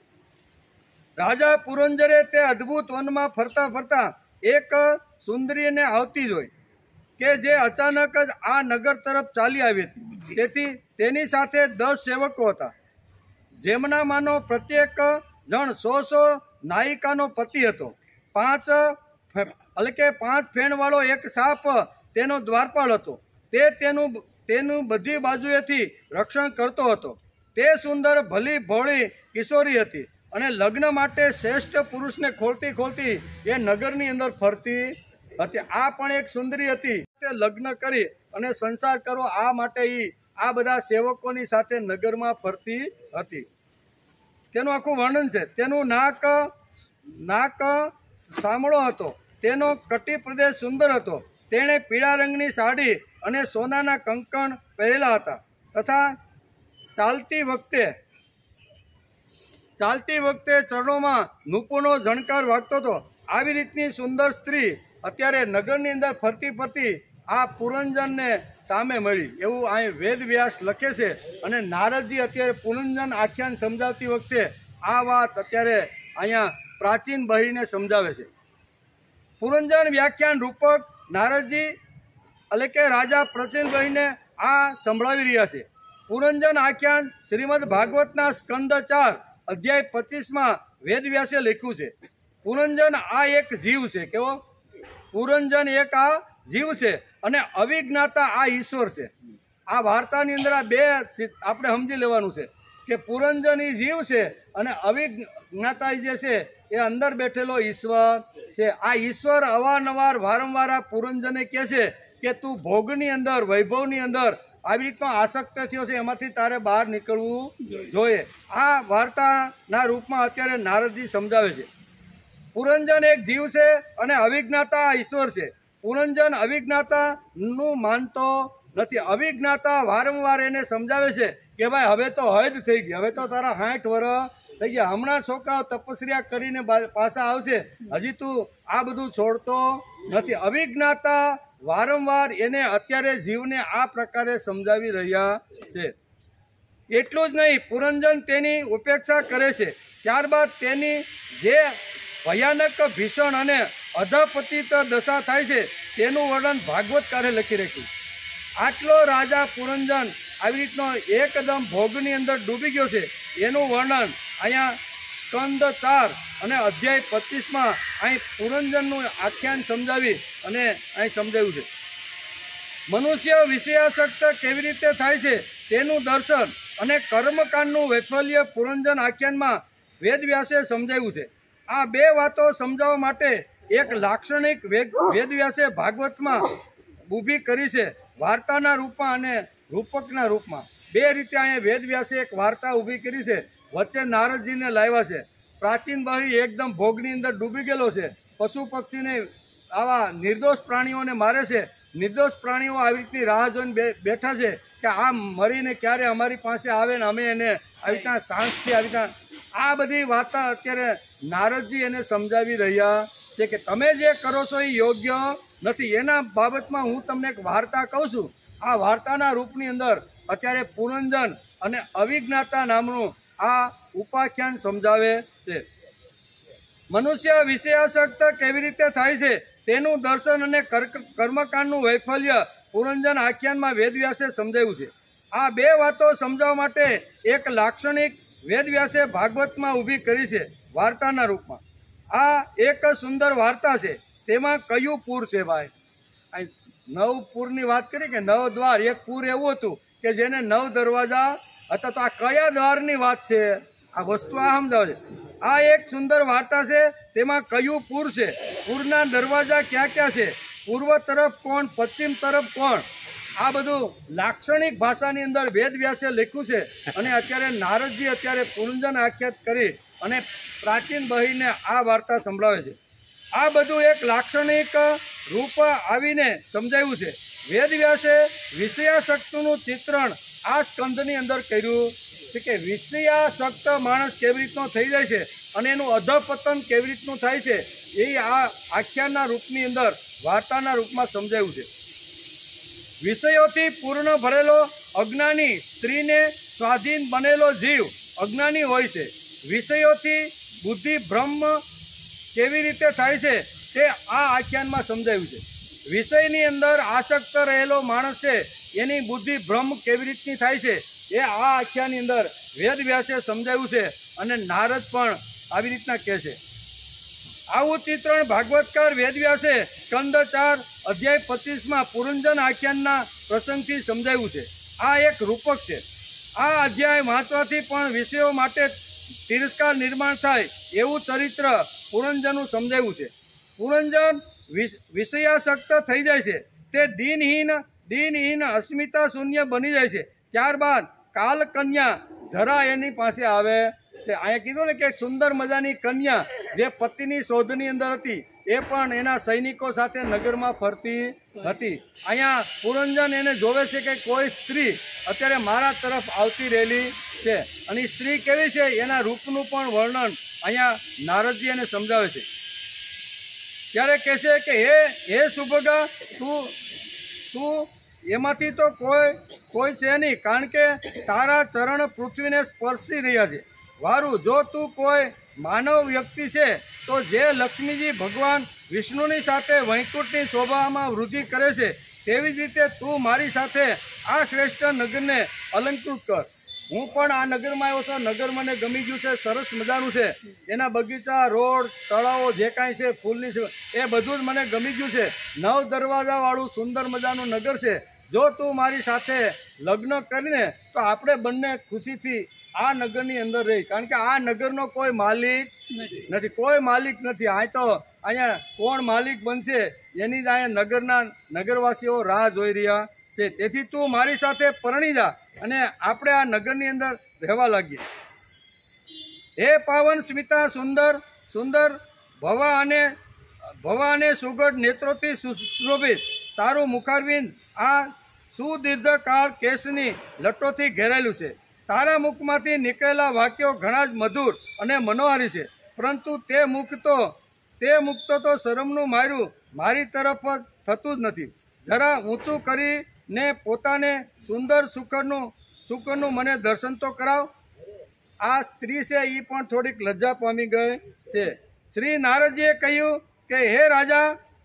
રાજા પુરંજરે તે અદ્ભુત વનમાં ફરતા ફરતા એક સુંદરીને આવતી જોઈ કે જે અચાનક જ આ નગર તરફ ચાલી આવી હતી. તેથી તેની સાથે 10 સેવકો હતા, જેમનામાંનો પ્રત્યેક જણ 100 નાયિકાનો પતિ હતો. 5 ફેણવાળો એક સાપ તેનો દ્વારપાળ હતો. તે તેનું બધી બાજુએથી રક્ષણ કરતો હતો. તે સુંદર ભલી ભોળી કિશોરી હતી અને લગ્ન માટે શ્રેષ્ઠ પુરુષને ખોલતી ખોલતી એ નગરની અંદર ફરતી હતી. આ પણ એક સુંદરી હતી. તે લગ્ન કરી અને સંસાર કરો આ માટે આ બધા સેવકોની સાથે નગરમાં ફરતી હતી. તેનું આખું વર્ણન છે. તેનું નાક સામળો હતો, તેનો કટી પ્રદેશ સુંદર હતો. તેણે પીળા રંગની સાડી અને સોનાના કંકણ પહેરેલા હતા તથા ચાલતી વખતે ચરણોમાં નૂપુરનો ઝણકાર વાગતો હતો. આવી રીતની સુંદર સ્ત્રી અત્યારે નગરની અંદર ફરતી ફરતી આ પુરંજનને સામે મળી, એવું અહીં વેદવ્યાસ લખે છે. અને નારદજી અત્યારે પુરંજન આખ્યાન સમજાવતી વખતે આ વાત અત્યારે અહીંયા પ્રાચીન બહીને સમજાવે છે. પુરંજન વ્યાખ્યાન રૂપક નારદજી એટલે કે રાજા પ્રાચીન બહીને આ સંભળાવી રહ્યા છે. પુરંજન આખ્યાન શ્રીમદ ભાગવતના સ્કંદ 4 અધ્યાય 25માં વેદવ્યાસે લખ્યું છે. પુરંજન આ એક જીવ છે. કેવો? પુરંજન એક આ જીવ છે અને અવિજ્ઞાતા આ ઈશ્વર છે. આ વાર્તાની અંદર આ બે આપણે સમજી લેવાનું છે કે પુરંજન એ જીવ છે અને અવિજ્ઞાતા જે છે એ અંદર બેઠેલો ઈશ્વર છે. આ ઈશ્વર અવારનવાર વારંવાર આ પુરંજને કહે છે કે તું ભોગની અંદર, વૈભવની અંદર આવી રીતનો આસક્ત થયો છે, એમાંથી તારે બહાર નીકળવું જોઈએ. આ વાર્તાના રૂપમાં અત્યારે નારદજી સમજાવે છે. પુરંજન એક જીવ છે અને અવિજ્ઞાતા ઈશ્વર છે. પુરંજન અવિજ્ઞાતાનું માનતો નથી. અવિજ્ઞાતા વારંવાર એને સમજાવે છે કે ભાઈ હવે તો હદ થઈ ગઈ, હવે તો તારા 60 વર્ષ થઈ ગયા, હમણાં છોકરાઓ તપસ્યા કરીને પાછા આવશે, હજી તું આ બધું છોડતો નથી. અવિજ્ઞાતા વારંવાર એને અત્યારે જીવને આ પ્રકારે સમજાવી રહ્યા છે. એટલું જ નહીં, પુરંજન તેની ઉપેક્ષા કરે છે. ત્યારબાદ તેની જે ભયાનક, ભીષણ અને અધપતિત દશા થાય છે તેનું વર્ણન ભાગવતકારે લખી રાખ્યું. આટલો રાજા પુરંજન આવી રીતનો એકદમ ભોગની અંદર ડૂબી ગયો છે એનું વર્ણન અહીંયા સ્કંદ 4 અને અધ્યાય 25માં અહીં પુરંજનનું આખ્યાન સમજાવી અને અહીં સમજાવ્યું છે. મનુષ્ય વિષયાસક્ત કેવી રીતે થાય છે તેનું દર્શન અને કર્મકાંડનું વૈફલ્ય પુરંજન આખ્યાનમાં વેદવ્યાસે સમજાવ્યું છે. આ બે વાતો સમજાવવા માટે એક લાક્ષણિક વેદવ્યાસે ભાગવતમાં ઊભી કરી છે, વાર્તાના રૂપમાં અને રૂપકના રૂપમાં. બે રીતે અહીંયા વેદવ્યાસે એક વાર્તા ઊભી કરી છે, વચ્ચે નારદજીને લાવ્યા છે. પ્રાચીન બળી એકદમ ભોગની અંદર ડૂબી ગયેલો છે, પશુ પક્ષીને આવા નિર્દોષ પ્રાણીઓને મારે છે. નિર્દોષ પ્રાણીઓ આવી રીતની રાહ જોઈને બેઠા છે કે આ મરીને ક્યારે અમારી પાસે આવે ને અમે એને આવી રીતના શાંતિથી આવી રીતના આ બધી વાર્તા અત્યારે નારદજી એને સમજાવી રહ્યા છે. છે કે તમે જે કરો છો એ યોગ્ય નથી। એના બાબતમાં હું તમને એક વાર્તા કહું છું। આ વાર્તાના રૂપની અંદર અત્યારે પુરંજન અને અવિજ્ઞાતા નામનું આ ઉપાખ્યાન સમજાવે છે। મનુષ્ય વિષયાસક્ત કેવી રીતે થાય છે તેનું દર્શન અને કર્મકાંડનું વૈફલ્ય પુરંજન આખ્યાનમાં વેદવ્યાસે સમજાવ્યું છે। આ બે વાતો સમજાવવા માટે એક લાક્ષણિક વેદવ્યાસે ભાગવતમાં ઊભી કરી છે વાર્તાના રૂપમાં। આ એક સુંદર વાર્તા છે। તેમાં કયું પૂર છે ભાઈ? નવ પૂરની વાત કરી કે 9 દ્વાર। એક પૂર એવું હતું કે જેને 9 દરવાજા હતા। તો આ કયા દ્વારની વાત છે? આ વસ્તુ આ સમજાવે છે। આ એક સુંદર વાર્તા છે। તેમાં કયું પૂર છે, પૂરના દરવાજા ક્યાં ક્યાં છે, પૂર્વ તરફ કોણ, પશ્ચિમ તરફ કોણ, આ બધું લાક્ષણિક ભાષાની અંદર વેદવ્યાસે લખ્યું છે। અને અત્યારે નારદજી અત્યારે પુરંજન આખ્યાત કરી અને પ્રાચીન બહીને આ વાર્તા સંભળાવે છે। આ બધું એક લાક્ષણિક રૂપ આવીને સમજાવ્યું છે। વેદવ્યાસે વિષયાસક્તનું ચિત્રણ આ સ્કંદની અંદર કર્યું છે કે વિષયાસક્ત માણસ કેવી રીતનો થઈ જાય છે અને એનું અધપતન કેવી રીતનું થાય છે એ આ આખ્યાનના રૂપની અંદર વાર્તાના રૂપમાં સમજાવ્યું છે। વિષયોથી પૂર્ણ ભરેલો અજ્ઞાની સ્ત્રીને સ્વાધીન બનેલો જીવ અજ્ઞાની હોય છે। વિષયોથી બુદ્ધિ ભ્રમ કેવી રીતે થાય છે તે આ આખ્યાનમાં સમજાવ્યું છે। વિષયની અંદર આસક્ત રહેલો માણસ છે એની બુદ્ધિ ભ્રમ કેવી રીતની થાય છે એ આ આખ્યાનની અંદર વેદવ્યાસે સમજાવ્યું છે અને નારદ પણ આવી રીતના કહે છે। આવું ચિત્રણ ભાગવતકાર વેદવ્યાસે સ્કંદ 4 અધ્યાય 25માં પુરંજન આખ્યાનના પ્રસંગથી સમજાવ્યું છે। આ એક રૂપક છે। આ અધ્યાય વાંચવાથી પણ વિષયો માટે તિરસ્કાર નિર્માણ થાય એવું ચરિત્ર પુરંજનનું સમજાવ્યું છે। પુરંજન વિષયાસક્ત થઈ જાય છે, તે દિનહીન અસ્મિતા શૂન્ય બની જાય છે। ત્યારબાદ કાલ કન્યા જરા એની પાસે આવે છે। અહીંયા કીધું ને કે સુંદર મજાની કન્યા જે પતિની શોધની અંદર હતી એ પણ એના સૈનિકો સાથે નગરમાં ફરતી હતી। અહીંયા પુરંજન એને જોવે છે કે કોઈ સ્ત્રી અત્યારે મારા તરફ આવતી રહેલી છે અને સ્ત્રી કેવી છે એના રૂપનું પણ વર્ણન અહીંયા નારદજી એને સમજાવે છે। ત્યારે કહે છે કે હે સુભગા, તું એમાંથી તો કોઈ છે નહીં, કારણ કે તારા ચરણ પૃથ્વીને સ્પર્શી રહ્યા છે। વારું, જો તું કોઈ માનવ વ્યક્તિ છે તો જે લક્ષ્મીજી ભગવાન વિષ્ણુની સાથે વૈકુંઠની શોભામાં વૃદ્ધિ કરે છે તેવી જ રીતે તું મારી સાથે આ શ્રેષ્ઠ નગરને અલંકૃત કર। હું પણ આ નગરમાં આવ્યો છું। નગર મને ગમી ગયું છે, સરસ મજાનું છે। એના બગીચા, રોડ, તળાવો જે કાંઈ છે, ફૂલની એ બધું જ મને ગમી ગયું છે। 9 દરવાજાવાળું સુંદર મજાનું નગર છે। જો તું મારી સાથે લગ્ન કરીને તો આપણે બંને ખુશીથી આ નગરની અંદર રહી, કારણ કે આ નગરનો કોઈ માલિક નથી, કોઈ માલિક નથી। અહીંયા કોણ માલિક બનશે એની જ અહીંયા નગરવાસીઓ રાહ જોઈ રહ્યા છે। તેથી તું મારી સાથે પરણી જા અને આપણે આ નગરની અંદર રહેવા લાગીએ। હે પાવન સ્મિતા, સુંદર ભવા અને સુગઢ નેત્રોથી સુશોભિત તારું મુખારવિંદ આ સુદીર્ઘકાળ કેશની લટોથી ઘેરાયેલું છે। તારા મુખમાંથી નીકળેલા વાક્યો ઘણા જ મધુર અને મનોહારી છે, પરંતુ તે મુખ તો શરમનું માર્યું મારી તરફ થતું જ નથી। જરા ઊંચું કરીને પોતાને સુંદર સુખનું મને દર્શન તો કરાવ। આ સ્ત્રી છે એ પણ થોડીક લજ્જા પામી ગઈ છે। શ્રી નારદજીએ કહ્યું કે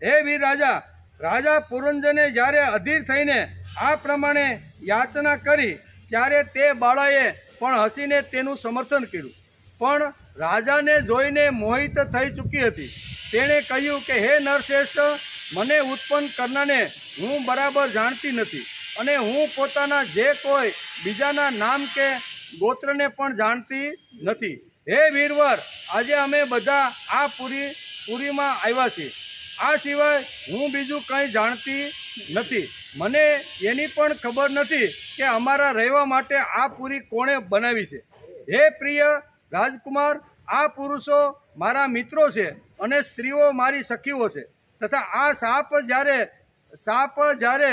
હે વીર રાજા, રાજા પુરંજને જ્યારે અધીર થઈને આ પ્રમાણે યાચના કરી ત્યારે તે બાળાએ પણ હસીને તેનું સમર્થન કર્યું, પણ રાજાને જોઈને મોહિત થઈ ચૂકી હતી। તેણે કહ્યું કે હે નરશ્રેષ્ઠ, મને ઉત્પન્ન કરનારને હું બરાબર જાણતી નથી અને હું પોતાના જે કોઈ બીજાના નામ કે ગોત્રને પણ જાણતી નથી। હે વીરવર, આજે અમે બધા આ પુરીમાં આવ્યા છીએ। આ સિવાય હું બીજું કંઈ જાણતી નથી। મને એની પણ ખબર નથી કે અમારા રહેવા માટે આ પુરી કોણે બનાવી છે। હે પ્રિય રાજકુમાર, આ પુરુષો મારા મિત્રો છે અને સ્ત્રીઓ મારી સખીઓ છે, તથા આ સાપ જ્યારે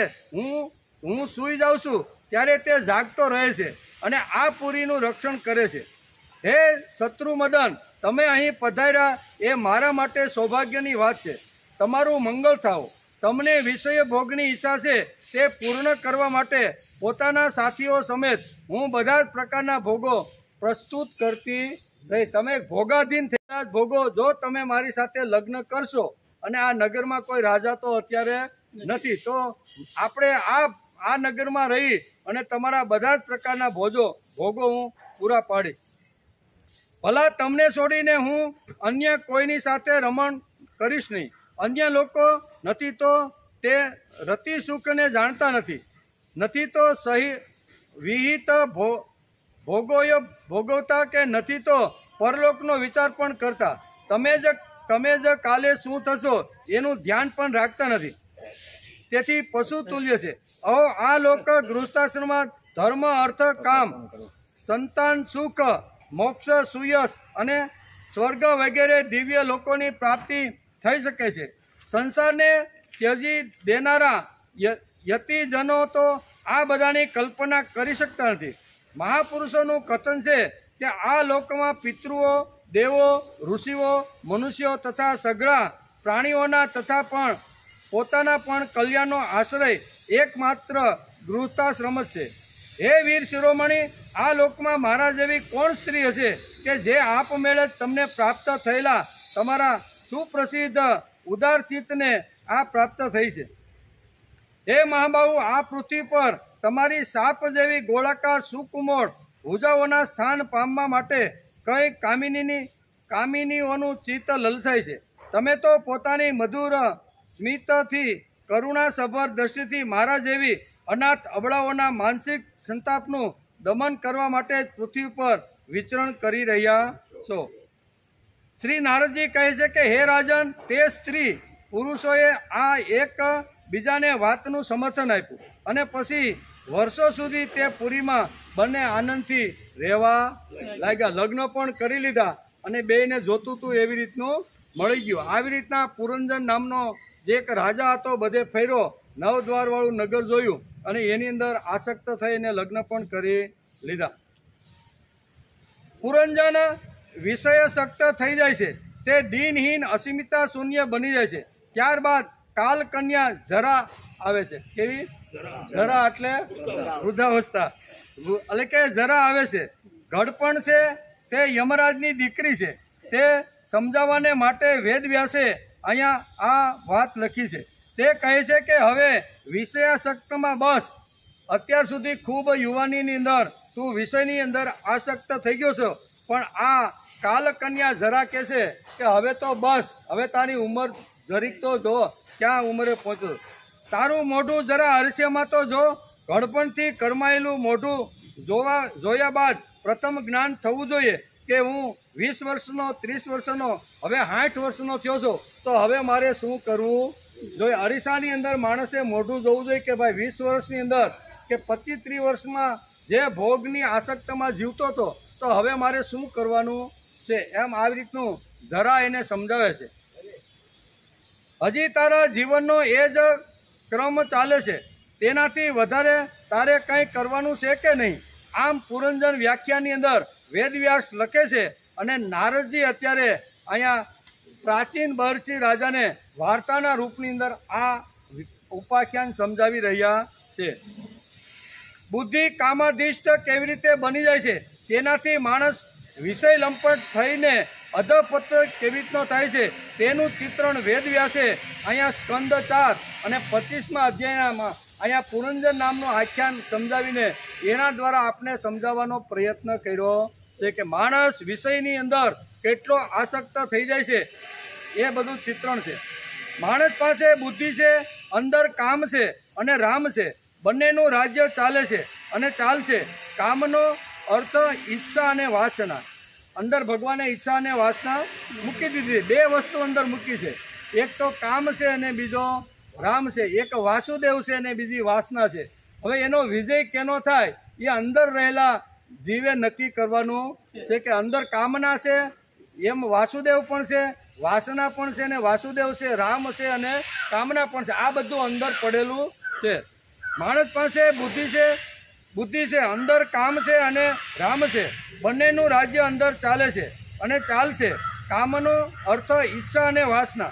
હું સૂઈ જાઉં છું ત્યારે તે જાગતો રહે છે અને આ પુરીનું રક્ષણ કરે છે। હે શત્રુમદન, તમે અહીં પધાર્યા એ મારા માટે સૌભાગ્યની વાત છે. તમારું મંગળ થાવ. તમને વિષય ભોગની ઈચ્છા છે તે પૂર્ણ કરવા માટે પોતાના સાથીઓ સમેત હું બધા જ પ્રકારના ભોગો પ્રસ્તુત કરતી રહી. તમે ભોગાધીન થયેલા ભોગો જો તમે મારી સાથે લગ્ન કરશો, અને આ નગરમાં કોઈ રાજા તો અત્યારે નથી, તો આપણે આ નગરમાં રહી અને તમારા બધા જ પ્રકારના ભોગો હું પૂરા પાડીશ. ભલા તમને છોડીને હું અન્ય કોઈની સાથે રમણ કરીશ નહીં. અન્ય લોકો નથી તો તે રતિ સુખને જાણતા નથી તો સહી વિહિત ભોગોય ભોગવતા, કે નથી તો પરલોકનો વિચાર પણ કરતા. તમે જ કાલે શું થશો એનું ધ્યાન પણ રાખતા નથી. તેથી પશુ તુલ્ય છે. આ લોક ગૃહસ્થાશ્રમમાં ધર્મ, અર્થ, કામ, સંતાન, સુખ, મોક્ષ, સુયશ અને સ્વર્ગ વગેરે દિવ્ય લોકોની પ્રાપ્તિ થઈ શકે છે. સંસારને ત્યજી દેનારા યતિજનો તો આ બધાની કલ્પના કરી શકતા નથી. મહાપુરુષોનું કથન છે કે આ લોકમાં પિતૃઓ, દેવો, ઋષિઓ, મનુષ્યો તથા સઘળા પ્રાણીઓના તથા પણ પોતાના પણ કલ્યાણનો આશ્રય એકમાત્ર ગૃહસ્થાશ્રમ જ છે. હે વીર શિરોમણી, આ લોકમાં મારા જેવી કોણ સ્ત્રી હશે કે જે આપમેળે જ તમને પ્રાપ્ત થયેલા તમારા સુપ્રસિદ્ધ ઉદાર ચિત્તને આ પ્રાપ્ત થઈ છે. હે મહાબાહુ, આ પૃથ્વી પર તમારી સાપ જેવી ગોળાકાર સુકુમોળ ભુજાઓના સ્થાન પામવા માટે કઈ કામિનીઓનું ચિત્ત લલસાય છે. તમે તો પોતાની મધુર સ્મિતથી, કરુણાસભર દ્રષ્ટિથી મારા જેવી અનાથ અબળાઓના માનસિક સંતાપનું દમન કરવા માટે પૃથ્વી પર વિચરણ કરી રહ્યા છો. શ્રી નારદજી કહે છે કે હે રાજન, તે સ્ત્રી પુરુષોએ આ એક બીજાને વાતનું સમર્થન આપ્યું અને પછી વર્ષો સુધી તે પુરીમાં બંને આનંદથી રહેવા લાગ્યા. લગ્ન પણ કરી લીધા અને બેયને જોતું હતું એવી રીતનું મળી ગયું. આવી રીતના પુરંજન નામનો જે એક રાજા હતો, બધે ફેર્યો, 9 દ્વારવાળું નગર જોયું અને એની અંદર આસક્ત થઈને લગ્ન પણ કરી લીધા. પુરંજન વિષયશક્ત થઈ જાય છે. તે દિનહીન, અસીમિતા શૂન્ય બની જાય છે. ત્યારબાદ કાલ કન્યા જરા આવે છે. કેવી જરા? એટલે વૃદ્ધાવસ્થા, એટલે કે જરા આવે છે. ઘડપણ છે તે યમરાજની દીકરી છે. તે સમજાવવાને માટે વેદવ્યાસે અહીંયા આ વાત લખી છે. તે કહે છે કે હવે વિષયાસક્તમાં બસ. અત્યાર સુધી ખૂબ યુવાનીની અંદર તું વિષયની અંદર આસક્ત થઈ ગયો છો, પણ આ કાલકન્યા જરા કહે છે કે હવે તો બસ, હવે તારી ઉંમર જરીક તો જો ક્યાં ઉંમરે પહોંચ્યો. તારું મોઢું જરા અરસ્યમાં તો જો. ઘડપણથી કરમાયેલું મોઢું જોયા બાદ પ્રથમ જ્ઞાન થવું જોઈએ કે હું 20 વર્ષનો, 30 વર્ષનો, હવે 60 વર્ષનો થયો છો, તો હવે મારે શું કરવું જોઈએ. અરીસાની અંદર માણસે મોઢું જોવું જોઈએ કે ભાઈ 20 વર્ષની અંદર કે 25-30 વર્ષમાં જે ભોગની આસક્તમાં જીવતો હતો, તો હવે મારે શું કરવાનું છે. એમ આવી રીતનું જરા એને સમજાવે છે. હજી તારા જીવનનો એ જ ક્રમ ચાલે છે, તેનાથી વધારે તારે કંઈ કરવાનું છે કે નહીં. આમ પુરંજન વ્યાખ્યાની અંદર વેદવ્યાસ લખે છે અને નારદજી અત્યારે અહીંયા પ્રાચીન બહર્ષિ રાજાને વાર્તાના રૂપની અંદર આ ઉપાખ્યાન સમજાવી રહ્યા છે. બુદ્ધિ કામાધીષ્ટ કેવી રીતે બની જાય છે, તેનાથી માણસ વિષય લંપટ થઈને અધપત કેવી રીતનો થાય છે તેનું ચિત્રણ વેદવ્યાસે અહીંયા સ્કંદ 4 અને 25મા અધ્યાયમાં અહીંયા પુરંજન નામનું આખ્યાન સમજાવીને એના દ્વારા આપણે સમજાવવાનો પ્રયત્ન કર્યો છે કે માણસ વિષયની અંદર કેટલો આસક્ત થઈ જાય છે એ બધું ચિત્રણ છે. માણસ પાસે બુદ્ધિ છે, અંદર કામ છે અને રામ છે. બંનેનું રાજ્ય ચાલે છે અને ચાલશે. કામનો અર્થ ઈચ્છા અને વાસના. અંદર ભગવાને ઈચ્છા અને વાસના મૂકી દીધી. 2 વસ્તુ અંદર મૂકી છે. એક તો કામ છે અને બીજો રામ છે. એક વાસુદેવ છે અને બીજી વાસના છે. હવે એનો વિજય કેનો થાય એ અંદર રહેલા જીવે નક્કી કરવાનું છે કે અંદર કામના છે, એમ વાસુદેવ પણ છે, વાસના પણ છે, અને વાસુદેવ છે, રામ છે અને કામના પણ છે. આ બધું અંદર પડેલું છે. માણસ પાસે બુદ્ધિ છે, બુદ્ધિ છે, અંદર કામ છે અને રામ છે, બંનેનું રાજ્ય અંદર ચાલે છે અને ચાલશે. કામનો અર્થ ઈચ્છા અને વાસના.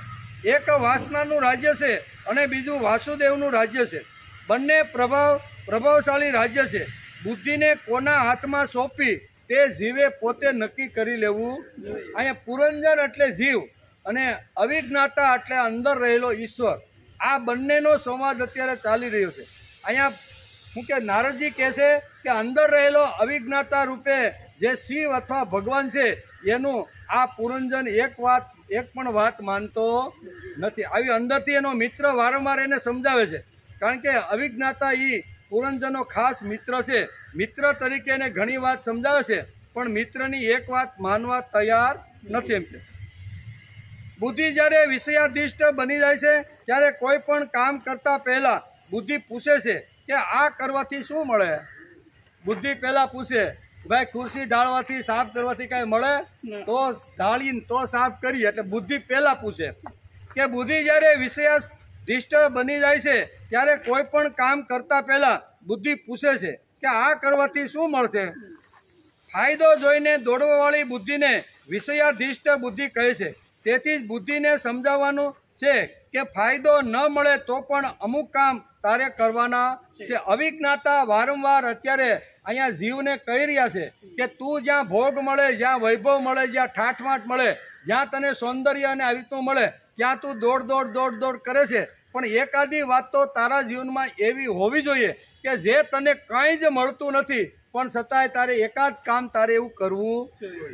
એક વાસનાનું રાજ્ય છે અને બીજું વાસુદેવનું રાજ્ય છે. બંને પ્રભાવશાળી રાજ્ય છે. બુદ્ધિને કોના હાથમાં સોંપવી તે જીવે પોતે નક્કી કરી લેવું. અહીંયા પુરંજન એટલે જીવ અને અવિજ્ઞાતા એટલે અંદર રહેલો ઈશ્વર. આ બંનેનો સંવાદ અત્યારે ચાલી રહ્યો છે. અહીંયા શું કે નારદજી કહે છે કે અંદર રહેલો અવિજ્ઞાતા રૂપે જે શિવ અથવા ભગવાન છે એનું આ પુરંજન એક પણ વાત માનતો નથી. આવી અંદરથી એનો મિત્ર વારંવાર એને સમજાવે છે, કારણ કે અવિજ્ઞાતા એ પુરંજનનો ખાસ મિત્ર છે. મિત્ર તરીકે એને ઘણી વાત સમજાવે છે, પણ મિત્રની એક વાત માનવા તૈયાર નથી. એમ કે બુદ્ધિ જ્યારે વિષયાધિષ્ઠ બની જાય છે ત્યારે કોઈ પણ કામ કરતા પહેલા બુદ્ધિ પૂછે છે કે આ કરવાથી શું મળે. બુદ્ધિ પહેલા પૂછે, ભાઈ ખુરશી ઢાળવાથી સાફ કરવાથી કાંઈ મળે? તો ઢાળીને તો સાફ કરી. એટલે બુદ્ધિ પહેલા પૂછે કે બુદ્ધિ જ્યારે વિષયાધિષ્ઠ બની જાય છે ત્યારે કોઈ પણ કામ કરતા પહેલા બુદ્ધિ પૂછે છે કે આ કરવાથી શું મળશે. ફાયદો જોઈને દોડવાવાળી બુદ્ધિને વિષયાધિષ્ઠ બુદ્ધિ કહે છે. તેથી જ બુદ્ધિને સમજાવવાનું છે કે ફાયદો ન મળે તો પણ અમુક કામ તારે કરવાના છે. અવિજ્ઞાતા વારંવાર અત્યારે અહીંયા જીવને કહી રહ્યા છે કે તું જ્યાં ભોગ મળે, જ્યાં વૈભવ મળે, જ્યાં ઠાઠમાઠ મળે, જ્યાં તને સૌંદર્ય અને આવી રીતનું મળે ત્યાં તું દોડ કરે છે. પણ એકાદી વાત તો તારા જીવનમાં એવી હોવી જોઈએ કે જે તને કંઈ જ મળતું નથી પણ છતાંય તારે એકાદ કામ તારે એવું કરવું.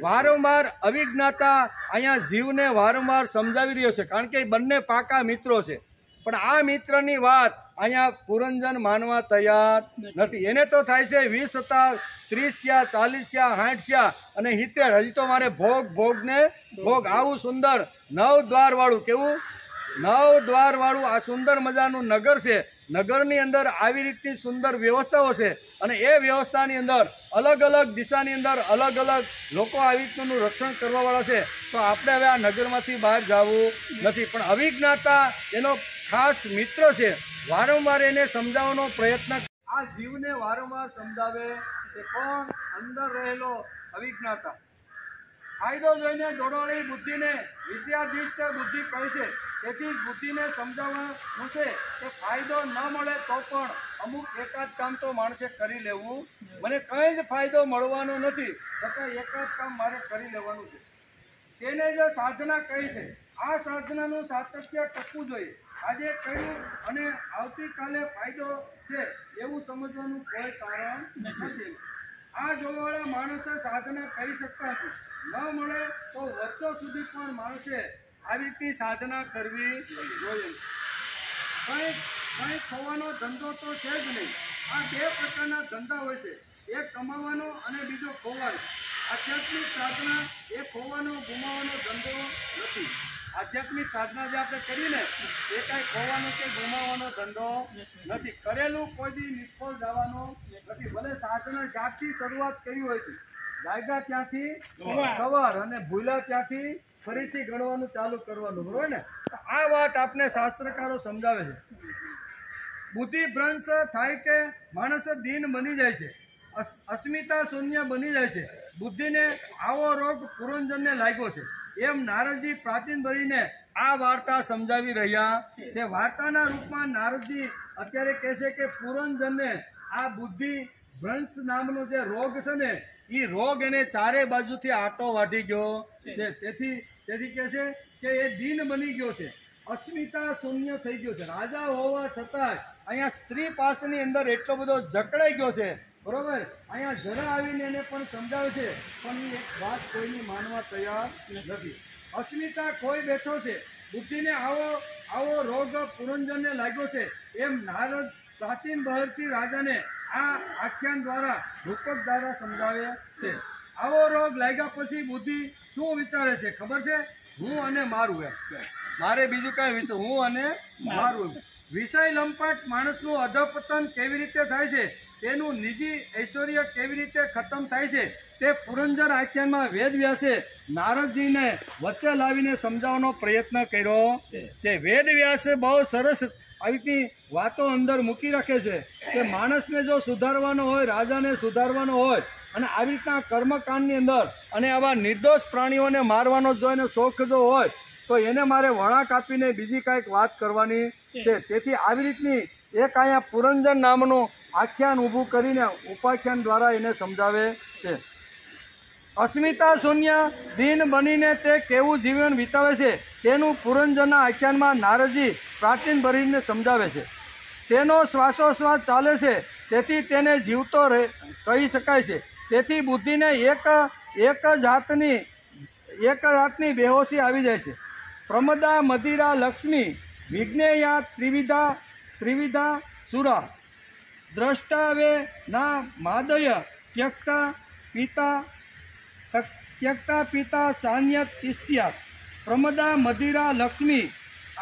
વારંવાર અવિજ્ઞાતા અહીંયા જીવને વારંવાર સમજાવી રહ્યો છે, કારણ કે બંને પાકા મિત્રો છે. પણ આ મિત્રની વાત અહીંયા પુરંજન માનવા તૈયાર નથી. એને તો થાય છે 20 હતા, 30 થયા, 40 થયા, 60 થયા અને 70. હજી તો મારે ભોગ ને ભોગ. આવું સુંદર 9 દ્વાર વાળું, કેવું 9 દ્વાર વાળું આ સુંદર મજાનું નગર છે. નગરની અંદર આવી રીતની સુંદર વ્યવસ્થાઓ છે અને એ વ્યવસ્થાની અંદર અલગ અલગ દિશાની અંદર અલગ અલગ લોકો આવી રીતનું રક્ષણ કરવાવાળા છે. તો આપણે હવે આ નગરમાંથી બહાર જવું નથી. પણ અવિજ્ઞાતા એનો ખાસ મિત્ર છે. વારંવાર એને સમજાવવાનો પ્રયત્ન આ જીવને વારંવાર સમજાવે છે. પણ અંદર રહેલો અવિજ્ઞાતા ફાયદો જોઈને દોડવાળી બુદ્ધિને વિષયાધિષ્ઠ બુદ્ધિ કહે છે. તેથી જ બુદ્ધિને સમજાવવાનું છે કે ફાયદો ન મળે તો પણ અમુક એકાદ કામ તો માણસે કરી લેવું. મને કંઈ જ ફાયદો મળવાનો નથી છતાં એકાદ કામ મારે કરી લેવાનું છે. તેને જ સાધના કહી છે. આ સાધનાનું સાતત્ય ટકવું જોઈએ. આજે કહ્યું અને આવતીકાલે ફાયદો છે એવું સમજવાનું કોઈ કારણ નથી. આ જોવાવાળા માણસે સાધના કરી શકતા નથી. ન મળે તો વર્ષો સુધી પણ માણસે આવી રીતે સાધના કરવી જોઈએ. કંઈ ખોવાનો ધંધો તો છે જ નહીં. આ 2 પ્રકારના ધંધા હોય છે, એક કમાવાનો અને બીજો ખોવાનો. આધ્યાત્મિક સાધના એ ખોવાનો ગુમાવવાનો ધંધો નથી. આધ્યાત્મિક સાધના જે આપણે કરી ને એ કાંઈ ખોવાનો કે ગુમાવવાનો ધંધો નથી. કરેલું કોઈ દી નિષ્ફળ જવાનો નથી. ભલે સાધના જ્યાંથી શરૂઆત કરી હોય છે, જાગ્યા ત્યાંથી સવાર અને ભૂલા ત્યાંથી ફરીથી ગણવાનું ચાલુ કરવાનું, બરોબર ને. આ વાત આપને શાસ્ત્રકારો સમજાવે છે. બુદ્ધિ ભ્રંશ થાય કે માણસ દીન બની જાય છે, અસ્મિતા શૂન્ય બની જાય છે. બુદ્ધિને આવો રોગ પુરંજનને લાગ્યો છે. એમ નારદજી પ્રાચીન ભરીને આ વાર્તા સમજાવી રહ્યા છે. વાર્તાના રૂપમાં નારદજી અત્યારે કહે છે કે પુરંજનને આ બુદ્ધિ ભ્રંશ નામનો જે રોગ છે ને એ રોગ એને ચારે બાજુથી આટો વાટી ગયો છે. તેથી કહે છે કે એ દીન બની ગયો છે, અસ્મિતા શૂન્ય થઈ ગયો છે. રાજા હોવા છતાં અહીંયા સ્ત્રી પાસેની અંદર એટલો બધો જકડાઈ ગયો છે, બરોબર. અહીંયા જરા આવીને એને પણ સમજાવે છે પણ એ એક વાત કોઈની માનવા તૈયાર નથી. અસ્મિતા કોઈ બેઠો છે. બુદ્ધિને આવો રોગ પુરંજનને લાગ્યો છે. એમ નારદ પ્રાચીન બહરથી રાજાને આ આખ્યાન દ્વારા રૂપક દ્વારા સમજાવે છે. આવો રોગ લાગ્યા પછી બુદ્ધિ શું વિચારે છે ખબર છે? હું અને મારું. એમ મારે બીજું કાંઈ વિચાર, હું અને મારું. વિષય લંપાટ માણસનું અધપતન કેવી રીતે થાય છે, તેનું નિજી ઐશ્વર્ય કેવી રીતે ખતમ થાય છે તે પુરંજન આખ્યાનમાં વેદવ્યાસે નારદજીને વચ્ચે લાવીને સમજાવવાનો પ્રયત્ન કર્યો છે. વેદવ્યાસે બહુ સરસ આવી રીતની વાતો અંદર મૂકી રાખે છે કે માણસને જો સુધારવાનો હોય, રાજાને સુધારવાનો હોય અને આવી રીતના કર્મકાંડની અંદર અને આવા નિર્દોષ પ્રાણીઓને મારવાનો જો એને શોખ જો હોય તો એને મારે વળાંક આપીને બીજી કાંઈક વાત કરવાની છે. તેથી આવી રીતની એક અહીંયા પુરંજન નામનું આખ્યાન ઊભું કરીને ઉપાખ્યાન દ્વારા એને સમજાવે છે. અસ્મિતા શૂન્ય દિન બનીને તે કેવું જીવન વિતાવે છે તેનું પુરંજનના આખ્યાનમાં નારદજી પ્રાચીન ભરીને સમજાવે છે. તેનો શ્વાસોશ્વાસ ચાલે છે તેથી તેને જીવતો કહી શકાય છે. તેથી બુદ્ધિને એક જાતની બેહોશી આવી જાય છે. પ્રમદા મદિરા લક્ષ્મી વિજ્ઞેયા ત્રિવિધા સુરા દ્રષ્ટાવે ના માદય ત્યક્તા પિતા સાન્યત ઈસ્યાત. પ્રમદા મદિરા લક્ષ્મી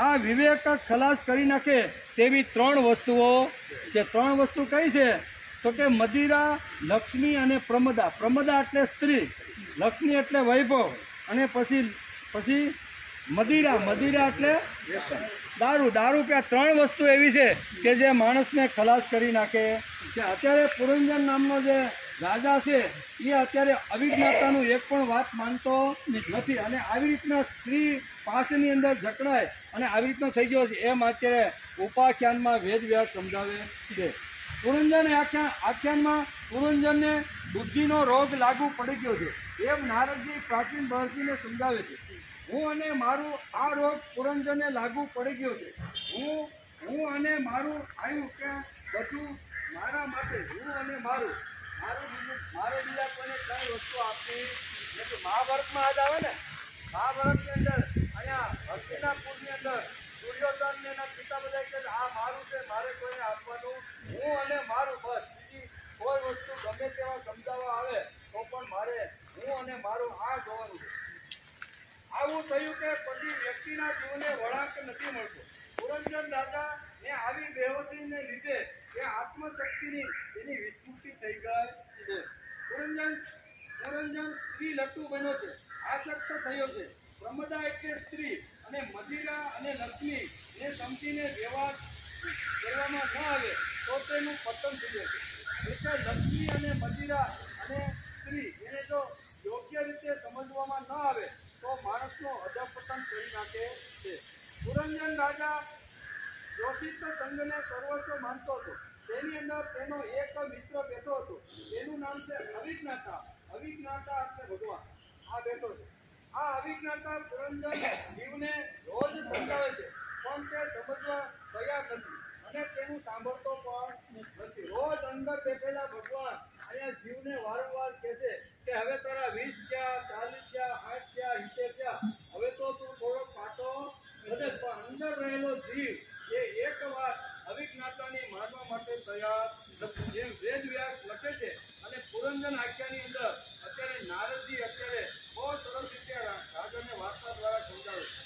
આ વિવેક ખલાસ કરી નાખે તેવી ત્રણ વસ્તુઓ છે. ત્રણ વસ્તુ કઈ છે તો કે મદિરા, લક્ષ્મી અને પ્રમદા. પ્રમદા એટલે સ્ત્રી, લક્ષ્મી એટલે વૈભવ અને પછી મદિરા એટલે દારૂ કે આ ત્રણ વસ્તુ એવી છે કે જે માણસને ખલાસ કરી નાખે છે. અત્યારે પુરંજન નામનો જે રાજા છે એ અત્યારે અવિજ્ઞાતાનું એક પણ વાત માનતો નથી અને આવી રીતના સ્ત્રી પાસેની અંદર જકડાય અને આવી રીતનો થઈ ગયો છે એમ અત્યારે ઉપાખ્યાનમાં વેદવ્યાસ સમજાવે છે. પુરંજન આખ્યાનમાં પુરંજનને બુદ્ધિનો રોગ લાગુ પડી ગયો છે એમ નારદજી પ્રાચીન મહર્ષિને સમજાવે છે. હું અને મારું આ રોગ પુરંજનને લાગુ પડી ગયો છે. હું અને મારું આવ્યું કે બધું મારા માટે, હું અને મારે બીજા કોઈને કઈ વસ્તુ આપી નથી. મહાભારતમાં આજ આવે ને, મહાભારતની અંદર અહીંયા હસ્તિનાપુરની અંદર દુર્યોધન ને એના પિતા બધા કહે આ મારું છે, મારે કોઈને આપવાનું, હું અને મારું, બસ. બીજી કોઈ વસ્તુ ગમે તેવા સમજાવવા આવે તો પણ મારે હું અને મારું આ જોવાનું છે. આવું થયું કે પછી વ્યક્તિના જીવને વળાંક નથી મળતો. પુરંજન રાજા ને આવી બેહોશીને લીધે એ આત્મશક્તિની એની વિસ્મૃતિ થઈ ગઈ છે. પુરંજન સ્ત્રી લટ્ટુ બન્યો છે, આસક્ત થયો છે. પ્રમદા એટલે સ્ત્રી અને મદિરા અને લક્ષ્મી ને સમજીને વ્યવહાર કરવામાં ન આવે તો તેનું પતન થઈ જશે. એટલે લક્ષ્મી અને મદિરા અને સ્ત્રી એને જો યોગ્ય રીતે સમજવામાં ન આવે તો માણસનો અધપતન કરી નાખે છે. પુરંજન રાજા જોશિત સંઘને સર્વસ્વ માનતો હતો. તેની અંદર તેનો એક મિત્ર બેઠો હતો. તેનું નામ છે અવિજ્ઞાતા. અવિજ્ઞાતા એટલે ભગવાન આ બેઠો છે. આ અવિજ્ઞાતા પુરંજન જીવને રોજ સમજાવે છે પણ તે સમજવા તૈયાર નથી અને તેનું સાંભળતો પણ નથી. રોજ અંદર બેઠેલા ભગવાન અહીંયા જીવને વારંવાર કહે છે કે હવે તારા 20 થયા, 40 થયા, 60 થયા, 70 થયા, હવે તો તું થોડો પાટો વધે. પણ અંદર રહેલો જીવ એ એક વાત અવિજ્ઞાતાની માનવા માટે તૈયાર નથી. જેમ વેદવ્યાસ લખે છે અને પુરંજન આખ્યાની અંદર અત્યારે નારદજી અત્યારે બહુ સરસ રીતે રાજાને વાર્તા દ્વારા સમજાવે છે.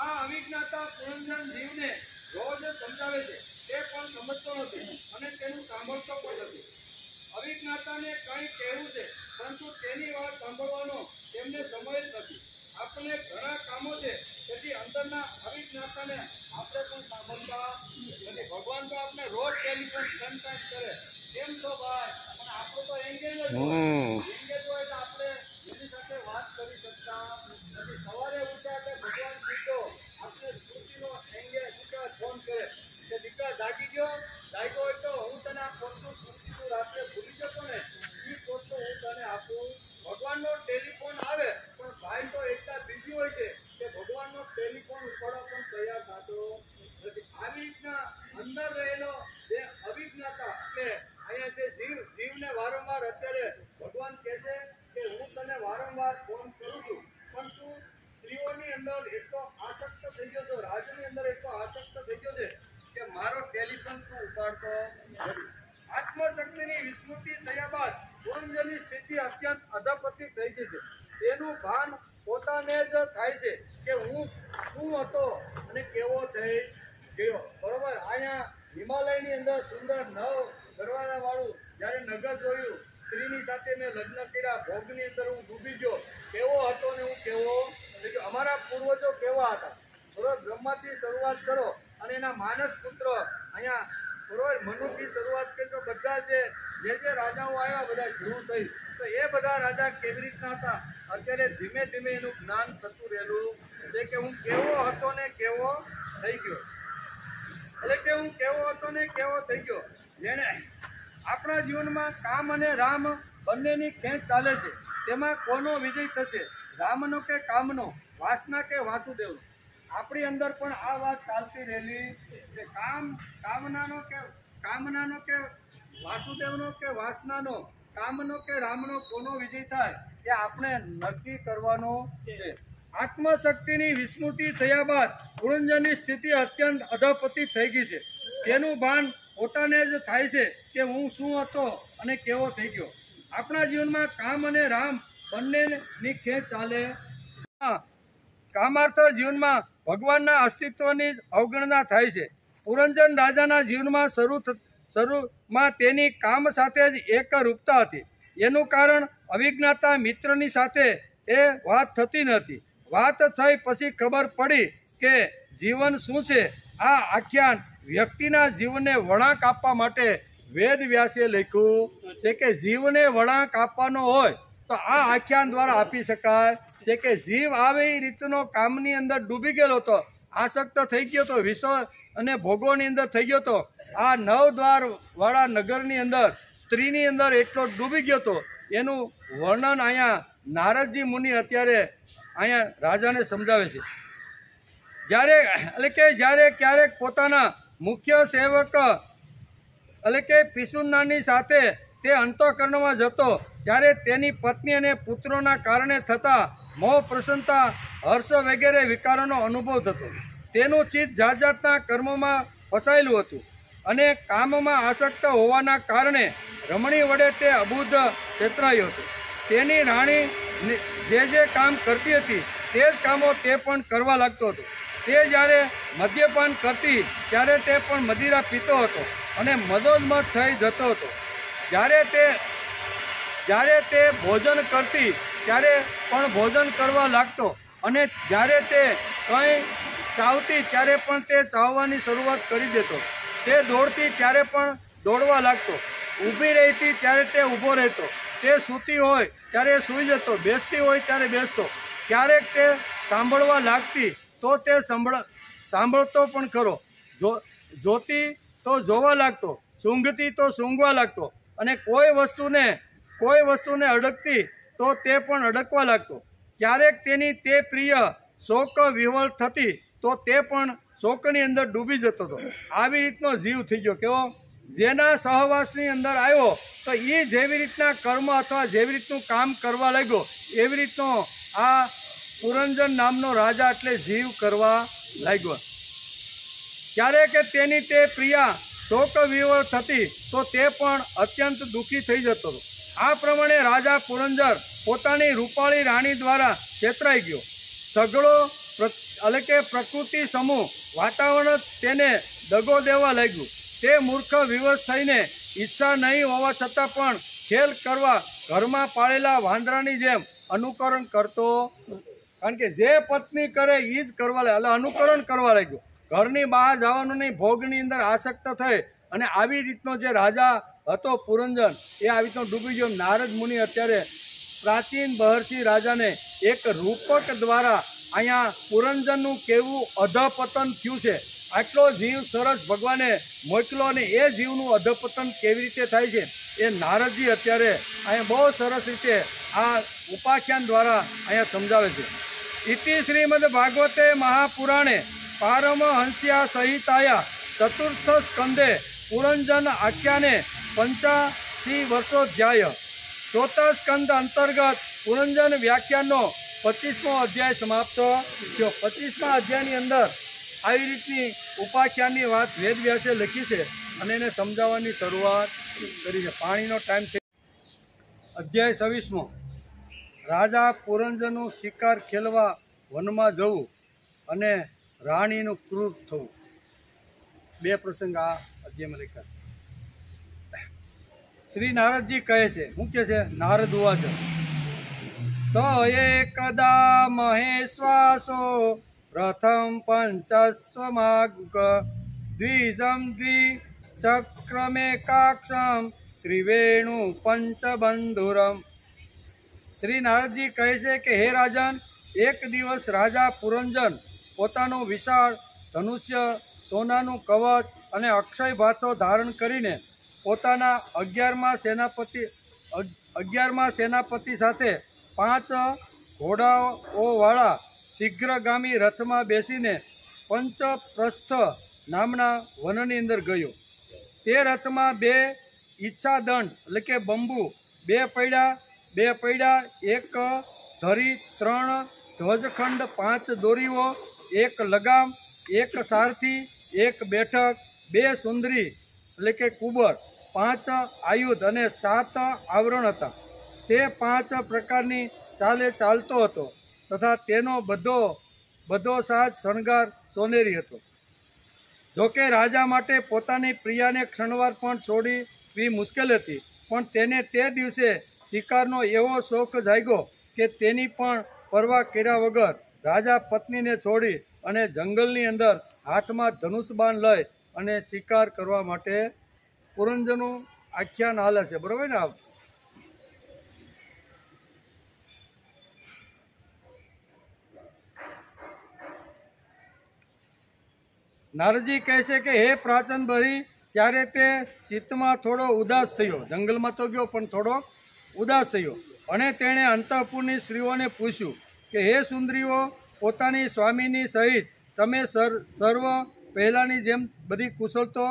આ અવિજ્ઞાતા પુરંજન જીવને રોજ સમજાવે છે, તે પણ સમજતો નથી અને તેનું સાંભળતો પણ નથી. અવિજ્ઞાતાને કંઈ કહેવું છે પરંતુ તેની વાત સાંભળવાનો તેમને સમય જ નથી. આપણે ઘણા કામો છે તેથી અંદરના અવિજ્ઞાતાને આપણે પણ સાંભળતા નથી. ભગવાન તો આપણે રોજ ટેલિફોન સંતાન કરે કેમ છો ભાઈ, અને આપણો તો એંગેજ હોય એટલે આપણે એની સાથે વાત કરી શકતા નથી. સવારે ઉઠ્યા એટલે ભગવાન સીધો આપણે સ્મૃતિનો એંગેજ ફોન કરે કે દીકરા જાગી ગયો હોય તો હું તને આ પોતું સ્મૃતિનું રાત્રે ભૂલી જતો ને એ પોતું હું તને આપું. ભગવાનનો ટેલિફોન આવે પણ ભાઈ તો એટલા બીજી હોય છે કે ભગવાનનો ટેલિફોન ઉપાડવા પણ તૈયાર થતો નથી. આવી રીતના અંદર રહેલો જે અવિજ્ઞાતા એટલે અહીંયા જે જીવને વારંવાર અત્યારે ભગવાન કહે છે કે હું તને વારંવાર ફોન કરું છું પણ તું સ્ત્રીઓની અંદર એટલો આસક્ત થઈ ગયો છે, રાજની અંદર એટલો આસક્ત થઈ ગયો છે કે મારો ટેલિફોન તું ઉપાડતો નથી. આત્મશક્તિની વિસ્મૃતિ થયા બાદ પુરંજનની સ્થિતિ અત્યંત અધપતિ થઈ ગઈ છે. તેનું ભાન પોતાને જ થાય છે કે હું શું હતો અને કેવો થઈ ગયો. બરોબર. અહીંયા હિમાલયની અંદર સુંદર નવ દરવાજા વાળું જ્યારે નગર જોયું, સ્ત્રીની સાથે મેં લગ્ન કર્યા, ભોગની અંદર હું ડૂબી ગયો, કેવો હતો ને હું કેવો થઈ ગયો. અમારા પૂર્વજો કેવા હતા. બરોબર. બ્રહ્માથી શરૂઆત કરો અને એના માનસ પુત્ર અહીંયા બરોબર મનુથી શરૂઆત કરી તો બધા જે રાજાઓ આવ્યા બધા ધ્રુવ સહિત, તો એ બધા રાજા કેવી રીતના હતા અત્યારે ધીમે ધીમે એનું જ્ઞાન થતું રહેલું છે કે હું કેવો હતો ને કેવો થઈ ગયો, એટલે કે હું કેવો હતો ને કેવો થઈ ગયો. જેણે આપણા જીવનમાં કામ અને રામ બંનેની ખેંચ ચાલે છે, તેમાં કોનો વિજય થશે, રામનો કે કામનો, વાસના કે વાસુદેવનો? આપણી અંદર પણ આ વાત ચાલતી રહેલી છે. કામનાનો કે વાસુદેવનો કે વાસનાનો, કામનો કે રામનો કોનો વિજય થાય એ આપણે નક્કી કરવાનો છે. આત્મશક્તિની વિસ્મૃતિ થયા બાદ પુરંજનની સ્થિતિ અત્યંત અધપતિત થઈ ગઈ છે. તેનું ભાન પોતાને જ થાય છે કે હું શું હતો અને કેવો થઈ ગયો. આપણા જીવનમાં કામ અને રામ બંનેની ખેંચ ચાલે. કામાર્થ જીવનમાં ભગવાનના અસ્તિત્વની અવગણના થાય છે. પુરંજન રાજાના જીવનમાં શરૂમાં તેની કામ સાથે જ એક રૂપતા હતી. એનું કારણ અવિજ્ઞાતા મિત્રની સાથે એ વાત થતી નથી. વાત થઈ પછી ખબર પડી કે જીવન શું છે. આ આખ્યાન વ્યક્તિના જીવનને વળાંક આપવા માટે વેદ વ્યાસે લખ્યું છે કે જીવને વળાંક આપવાનો હોય તો આ આખ્યાન દ્વારા આપી શકાય છે કે જીવ આવે એ રીતનો કામની અંદર ડૂબી ગયેલો હતો, આસક્ત થઈ ગયો હતો, વિષય અને ભોગોની અંદર થઈ ગયો હતો. આ 9 દ્વાર વાળા નગરની અંદર સ્ત્રીની અંદર એટલો ડૂબી ગયો હતો. એનું વર્ણન અહીંયા નારદજી મુનિ અત્યારે અહીંયા રાજાને સમજાવે છે. જ્યારે ક્યારેક પોતાના મુખ્ય સેવક એટલે કે પિશુનાની સાથે તે અંતઃકરણમાં જતો ત્યારે તેની પત્ની અને પુત્રોના કારણે થતા મોહ, પ્રસન્નતા, હર્ષ વગેરે વિકારોનો અનુભવ થતો. તેનું ચિત્ત જાત જાતના કર્મોમાં ફસાયેલું હતું અને કામમાં આસક્ત હોવાના કારણે રમણી વડે તે અબુદ્ધ છેતરાયું હતું. તેની રાણી જે કામ કરતી હતી તે જ કામો તે પણ કરવા લાગતો હતો. તે જ્યારે મદ્યપાન કરતી ત્યારે તે પણ મદિરા પીતો હતો અને મદોન્મત્ત થઈ જતો હતો. જ્યારે તે ભોજન કરતી ત્યારે પણ ભોજન કરવા લાગતો અને જ્યારે તે કંઈ ચાવતી ત્યારે પણ તે ચાવવાની શરૂઆત કરી દેતો. તે દોડતી ત્યારે પણ દોડવા લાગતો. ઊભી રહેતી ત્યારે તે ઊભો રહેતો. તે સૂતી હોય ત્યારે સૂઈ જતો, બેસતી હોય ત્યારે બેસતો. ક્યારેક તે સાંભળવા લાગતી તો તે સાંભળતો પણ ખરો. જોતી તો જોવા લાગતો, સૂંઘતી તો સૂંઘવા લાગતો અને કોઈ વસ્તુને અડકતી તો તે પણ અડકવા લાગતો. ક્યારેક તેની તે પ્રિય શોક વિહવળ થતી તો તે પણ શોકની અંદર ડૂબી જતો હતો. આવી રીતનો જીવ થઈ ગયો. કેવો? જેના સહવાસની અંદર આવ્યો તો એ જેવી રીતના કર્મ અથવા જેવી રીતનું કામ કરવા લાગ્યો એવી રીતનો આ પુરંજન નામનો રાજા એટલે જીવ કરવા લાગ્યો. ક્યારેક તેની તે પ્રિયા શોક વિહવળ થતી તો તે પણ અત્યંત દુઃખી થઈ જતો હતો. આ પ્રમાણે રાજા પુરંજર પોતાની રૂપાળી રાણી દ્વારા છેતરાઈ ગયો. સઘળો એટલે કે પ્રકૃતિ સમૂહ વાતાવરણ તેને દગો દેવા લાગ્યું. તે મૂર્ખ વિવશ થઈને ઈચ્છા નહીં હોવા છતાં પણ ખેલ કરવા ઘરમાં પાળેલા વાંદરાની જેમ અનુકરણ કરતો. કારણ કે જે પત્ની કરે એ જ કરવા લાગે, એટલે અનુકરણ કરવા લાગ્યો. ઘરની બહાર જવાનું નહીં, ભોગની અંદર આસક્ત થઈ અને આવી રીતનો જે રાજા હતો પુરંજન એ આવી રીતનો ડૂબી ગયો. નારદ મુનિ અત્યારે પ્રાચીન બહર્ષિ રાજાને એક રૂપક દ્વારા અહીંયા પુરંજનનું કેવું અધપતન થયું છે, આટલો જીવ સરસ ભગવાને મોકલો અને એ જીવનું અધપતન કેવી રીતે થાય છે એ નારદજી અત્યારે અહીંયા બહુ સરસ રીતે આ ઉપાખ્યાન દ્વારા અહીંયા સમજાવે છે. ઇતિ શ્રીમદ ભાગવતે મહાપુરાણે પારમહંસ્યા સહિતાયા ચતુર્થ સ્કંદે પુરંજન આખ્યાને 85 વર્ષોધ્યાય. ચોથા સ્કંદ અંતર્ગત પુરંજન વ્યાખ્યાનનો 25મો અધ્યાય સમાપ્ત થયો. 25મા અધ્યાયની અંદર આવી રીતની ઉપાખ્યાનની વાત વેદવ્યાસે લખી છે અને એને સમજાવવાની શરૂઆત કરી છે. પાણીનો ટાઈમ થઈ. અધ્યાય 26મો. રાજા પુરંજનનું શિકાર ખેલવા વનમાં જવું અને રાણીનું ક્રૂર થવું. 2 પ્રસંગ આ અધ્યાયમાં લખ્યા. શ્રી નારદજી કહે છે, શું કહે છે? નારદ ઉવાચ સ એકદા મહેશ્વાસો प्रथम पंचस्वमाग द्विजम द्विचक्रमेकाक्षम त्रिवेणु पंचबंधुरम। श्री नारदजी कहे छे कि हे राजन, एक दिवस राजा पुरंजन पोतानुं विशाळ धनुष्य, सोनानुं कवच अने अक्षय भाथो धारण करीने पोताना 11मा सेनापति साथे 5 घोड़ाओवाळा शीघ्रगामी रथमां बेसीने पंचप्रस्थ नामना वननी अंदर गयो। ते रथमां 2 ઈચ્છાદંડ એટલે કે બંબુ, 2 પૈડા, 1 ધરી, 3 ધ્વજખંડ, 5 દોરીઓ, 1 લગામ, 1 સારથી, 1 બેઠક, 2 સુંદરી એટલે કે કુબર, 5 આયુધ અને 7 આવરણ હતા। તે 5 પ્રકારની ચાલે ચાલતો હતો તથા તેનો બધો સાજ શણગાર સોનેરી હતો। જોકે રાજા માટે પોતાની પ્રિયાને ક્ષણવાર પણ છોડવી મુશ્કેલ હતી, પણ તેને તે દિવસે શિકારનો એવો શોખ જાગ્યો કે તેની પણ પરવા કર્યા વગર રાજા પત્નીને છોડી અને જંગલની અંદર હાથમાં ધનુષબાણ લઈ અને શિકાર કરવા માટે પુરંજનનું આખ્યાન હાલે છે, બરોબર ને? નારદજી કહે છે કે હે પ્રાચન બરી, ત્યારે તે ચિત્તમાં થોડો ઉદાસ થયો, જંગલમાં તો ગયો પણ થોડો ઉદાસ થયો અને તેણે અંતઃપુરની સ્ત્રીઓને પૂછ્યું કે હે સુંદરીઓ, પોતાની સ્વામીની સહિત તમે સર્વ પહેલાંની જેમ બધી કુશળતો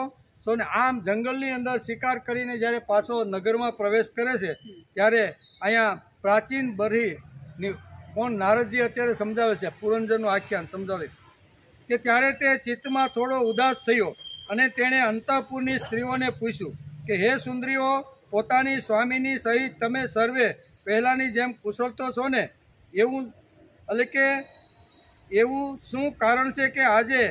છો ને? આમ જંગલની અંદર શિકાર કરીને જ્યારે પાછો નગરમાં પ્રવેશ કરે છે ત્યારે અહીંયા પ્રાચીન બરીની કોણ નારદજી અત્યારે સમજાવે છે, પુરંજનનું આખ્યાન સમજાવે કે ત્યારે તે ચિત્તમાં થોડો ઉદાસ થયો અને તેણે અંતઃપુરની સ્ત્રીઓને પૂછ્યું કે હે સુંદરીઓ, પોતાની સ્વામીની સહિત તમે સર્વે પહેલાંની જેમ કુશળતો છો ને? એવું શું કારણ છે કે આજે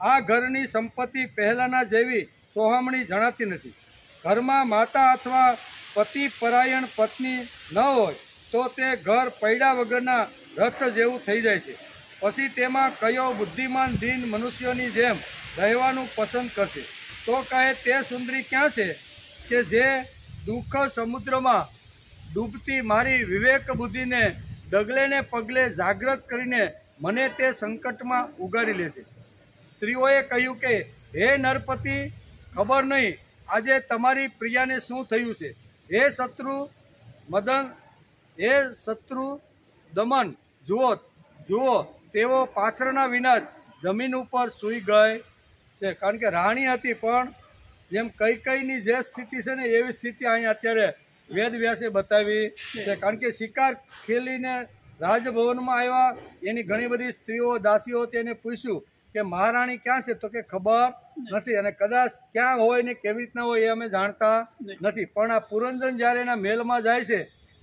આ ઘરની સંપત્તિ પહેલાંના જેવી સોહામણી જણાતી નથી? ઘરમાં માતા અથવા પતિ પરાયણ પત્ની ન હોય તો તે ઘર પૈડા વગરના રથ જેવું થઈ જાય છે। પછી તેમાં કયો બુદ્ધિમાન દીન મનુષ્યોની જેમ રહેવાનું પસંદ કરશે? તો કહે તે સુંદરી ક્યાં છે કે જે દુઃખ સમુદ્રમાં ડૂબતી મારી વિવેક બુદ્ધિને ડગલે ને પગલે જાગૃત કરીને મને તે સંકટમાં ઉગારી લેશે। સ્ત્રીઓએ કહ્યું કે હે નરપતિ, ખબર નહીં આજે તમારી પ્રિયાને શું થયું છે? હે શત્રુ દમન, જુઓ તેઓ પાથરના વિના જમીન ઉપર સૂઈ ગઈ છે। કારણ કે રાણી હતી પણ જેમ કઈકઈની જે સ્થિતિ છે ને એવી સ્થિતિ અહીંયા અત્યારે વેદવ્યાસે બતાવી છે। કારણ કે શિકાર ખેલીને રાજભવનમાં આવ્યા, એની ઘણી બધી સ્ત્રીઓ દાસીઓ તેને પૂછ્યું કે મહારાણી ક્યાં છે? તો કે ખબર નથી અને કદાચ ક્યાં હોય ને કેવી રીતના હોય એ અમે જાણતા નથી। પણ આ પુરંજન જ્યારે એના મહેલમાં જાય છે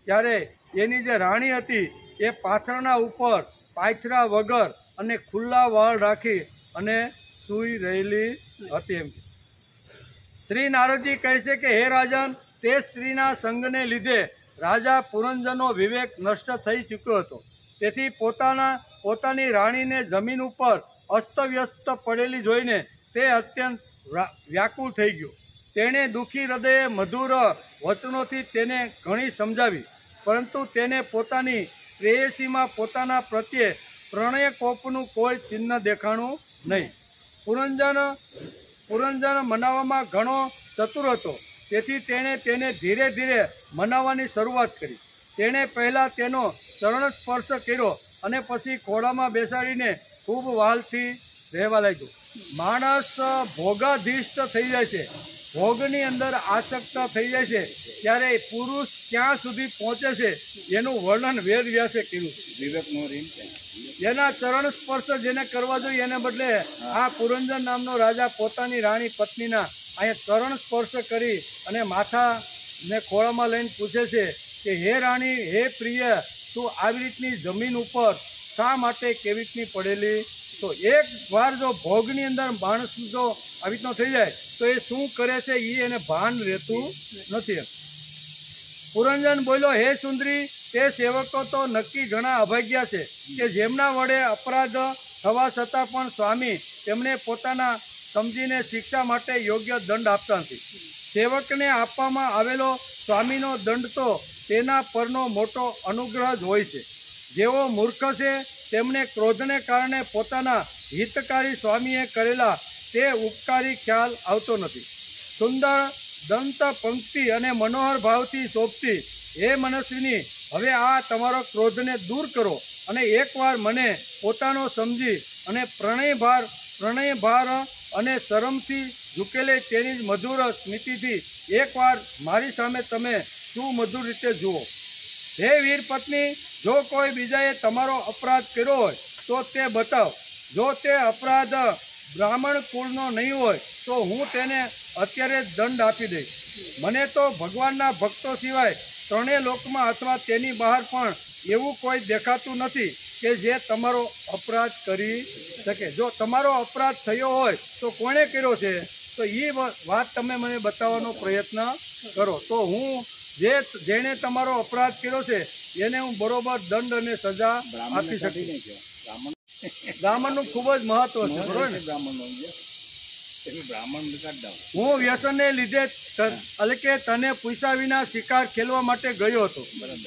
ત્યારે એની જે રાણી હતી એ પાથરના ઉપર પાયથરા વગર અને ખુલ્લા વાળ રાખી અને સૂઈ રહેલી હતી એમ। શ્રી નારદજી કહે છે કે હે રાજન, તે સ્ત્રીના સંગને લીધે રાજા પુરંજનનો વિવેક નષ્ટ થઈ ચૂક્યો હતો। તેથી પોતાની રાણીને જમીન ઉપર અસ્તવ્યસ્ત પડેલી જોઈને તે અત્યંત વ્યાકુળ થઈ ગયો। તેણે દુઃખી હૃદયે મધુર વચનોથી તેને ઘણી સમજાવી, પરંતુ તેને પોતાની પ્રેયસીમાં પોતાના પ્રત્યે પ્રણયકોપનું કોઈ ચિહ્ન દેખાણું નહીં। પુરંજન મનાવવામાં ઘણો ચતુર હતો, તેથી તેણે તેને ધીરે ધીરે મનાવવાની શરૂઆત કરી। તેણે પહેલાં તેનો ચરણ સ્પર્શ કર્યો અને પછી ખોળામાં બેસાડીને ખૂબ વ્હાલથી રહેવા લાગ્યો। માણસ ભોગાધીષ્ટ થઈ જાય છે, ભોગની અંદર આસક્ત થઈ જાય છે, ત્યારે પુરુષ ક્યાં સુધી પહોંચે છે એનું વર્ણન વેદવ્યાસે કર્યું છે। વિવેકનો એના ચરણ સ્પર્શ જેને કરવા જોઈએ એને બદલે આ પુરંજન નામનો રાજા પોતાની રાણી પત્નીના અહીંયા ચરણ સ્પર્શ કરી અને માથાને ખોળામાં લઈને પૂછે છે કે હે રાણી, હે પ્રિય, તું આવી રીતની જમીન ઉપર શા માટે કેવી રીતની પડેલી? તો એક વાર જો ભોગની અંદર માણસ જો આવી રીતનો થઈ જાય તો એ શું કરે છે એ એને ભાન રહેતું નથી। પુરંજન બોલ્યો, હે સુંદરી, તે સેવકો તો નક્કી ઘણા અભાગ્યા છે કે જેમના વડે અપરાધ થવા છતાં પણ સ્વામી તેમને પોતાના સમજીને શિક્ષા માટે યોગ્ય દંડ આપતા નથી. સેવકને આપવામાં આવેલો સ્વામીનો દંડ તો તેના પરનો મોટો અનુગ્રહ જ હોય છે. જેઓ મૂર્ખ છે તેમને ક્રોધને કારણે પોતાના હિતકારી સ્વામીએ કરેલા તે ઉપકારી ખ્યાલ આવતો નથી. સુંદર દંત પંક્તિ અને મનોહર ભાવથી શોભતી હે મનસ્વીની, હવે આ તમારો ક્રોધને દૂર કરો અને એકવાર મને પોતાનો સમજી અને પ્રણયભાર અને શરમથી ઝૂકેલે તેની જ મધુર સ્મિતિથી એકવાર મારી સામે તમે સુમધુર રીતે જુઓ. હે વીર પત્ની, જો કોઈ બીજાએ તમારો અપરાધ કર્યો હોય તો તે બતાવ. જો તે અપરાધ બ્રાહ્મણ કુળનો નહીં હોય તો હું તેને અત્યારે જ દંડ આપી દઈશ. મને તો ભગવાનના ભક્તો સિવાય ત્રણેય લોકમાં અથવા તેની બહાર પણ એવું કોઈ દેખાતું નથી કે જે તમારો અપરાધ કરી શકે. જો તમારો અપરાધ થયો હોય તો કોણે કર્યો છે તો એ વાત તમે મને બતાવવાનો પ્રયત્ન કરો, તો હું જેણે તમારો અપરાધ કર્યો છે એને હું બરોબર દંડ અને સજા આપી શકીશ. બ્રાહ્મણનું ખૂબ જ મહત્વ છે, બરોબર ને? હું વ્યસનને લીધે એટલે કે તને પૂછ્યા વિના શિકાર ખેલવા માટે ગયો હતો,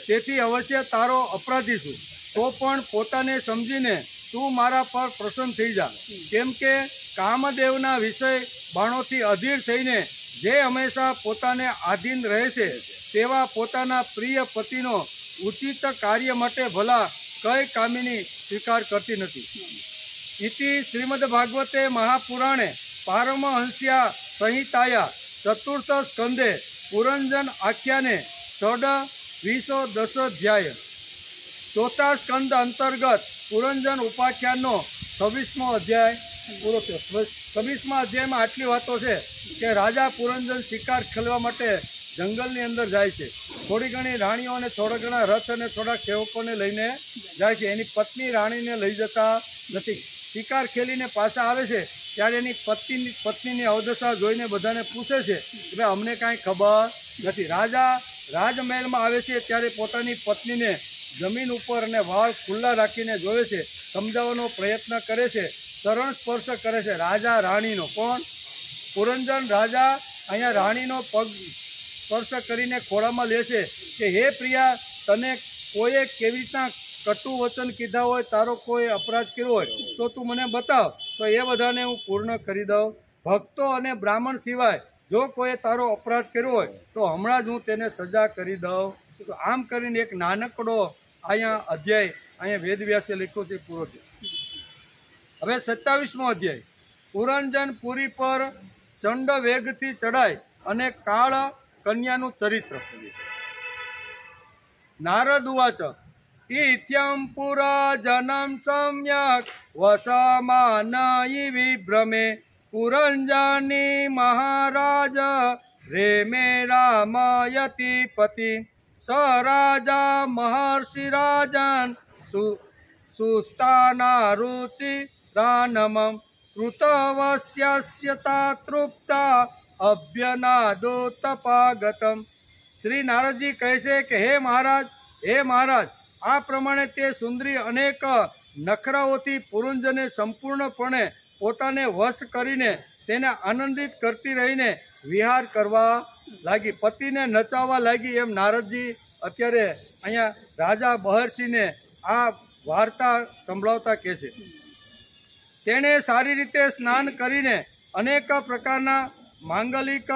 તેથી અવશ્ય તારો અપરાધી છું. તો પણ પોતાને સમજીને તું મારા પર પ્રસન્ન થઈ જા, કેમ કે કામદેવના વિષય બાણોથી અધીર થઈને જે હંમેશા પોતાને આધીન રહે છે તેવા પોતાના પ્રિય પતિનો ઉચિત કાર્ય માટે ભલા કઈ કામિની સ્વીકાર કરતી નથી. ઇતિ શ્રીમદ ભાગવતે મહાપુરાણે પારમહંસ્યા સંહિતાયા ચતુર્થ સ્કંદે પુરંજન આખ્યાને ષડ-20 ચોથા સ્કંદ અંતર્ગત પુરંજન ઉપાખ્યાનનો 26મો અધ્યાય પૂરો થયો. 26મા અધ્યાયમાં આટલી વાતો છે કે રાજા પુરંજન શિકાર ખેલવા માટે જંગલની અંદર જાય છે. થોડી ઘણી રાણીઓ અને થોડા ઘણા રથ અને થોડા સેવકોને લઈને જાય છે. એની પત્ની રાણીને લઈ જતા નથી. શિકાર ખેલીને પાછા આવે છે ત્યારે એની પત્નીની અવદશા જોઈને બધાને પૂછે છે કે ભાઈ અમને કાંઈ ખબર નથી. રાજા રાજમહેલમાં આવે છે ત્યારે પોતાની પત્નીને જમીન ઉપર અને વાળ ખુલ્લા રાખીને જોવે છે, સમજાવવાનો પ્રયત્ન કરે છે, ચરણ સ્પર્શ કરે છે રાજા રાણીનો. કોણ? પુરંજન રાજા અહીંયા રાણીનો પગ સ્પર્શ કરીને ખોળામાં લે છે કે હે પ્રિયા, તને કોઈએ કેવી રીતના કટુ વચન કીધા હોય, તારો કોઈ અપરાધ કર્યો હોય તો તું મને બતાવ, તો એ બધાને હું પૂર્ણ કરી દઉં. ભક્તો અને બ્રાહ્મણ સિવાય જો કોઈ તારો અપરાધ કર્યો હોય તો હમણાં જ હું તેને સજા કરી દઉં. તો આમ કરીને એક નાનકડો અહીંયા અધ્યાય અહીંયા વેદવ્યાસે લખ્યો છે, પૂરો થયો. હવે 27મો અધ્યાય. પુરંજન પુરી પર ચંડ વેગથી ચડાય અને કાળ કન્યાનું ચરિત્ર. નારદ ઉવાચ ઇત્યં પુરા જનમ સમ્યક વસમાન વિભ્રમે પુરંજની મહારાજ રેમે રામયતિ પતિ સ રાજા મહર્ષિ રાજન સુસ્તાના રુચિ રાનમમ કૃતવસ્યતા તૃપ્તા અભ્યનાદો તપાગતમ. શ્રી નારદજી કહે છે કે હે મહારાજ, આ પ્રમાણે તે સુંદરી અનેક નખરાઓથી પુરંજને સંપૂર્ણપણે પોતાને વશ કરીને તેને આનંદિત કરતી રહીને વિહાર કરવા લાગી, પતિને નચાવવા લાગી. એમ નારદજી અત્યારે અહીંયા રાજા મહર્ષિને આ વાર્તા સંભળાવતા કહે છે. તેણે સારી રીતે સ્નાન કરીને અનેક પ્રકારના માંગલિક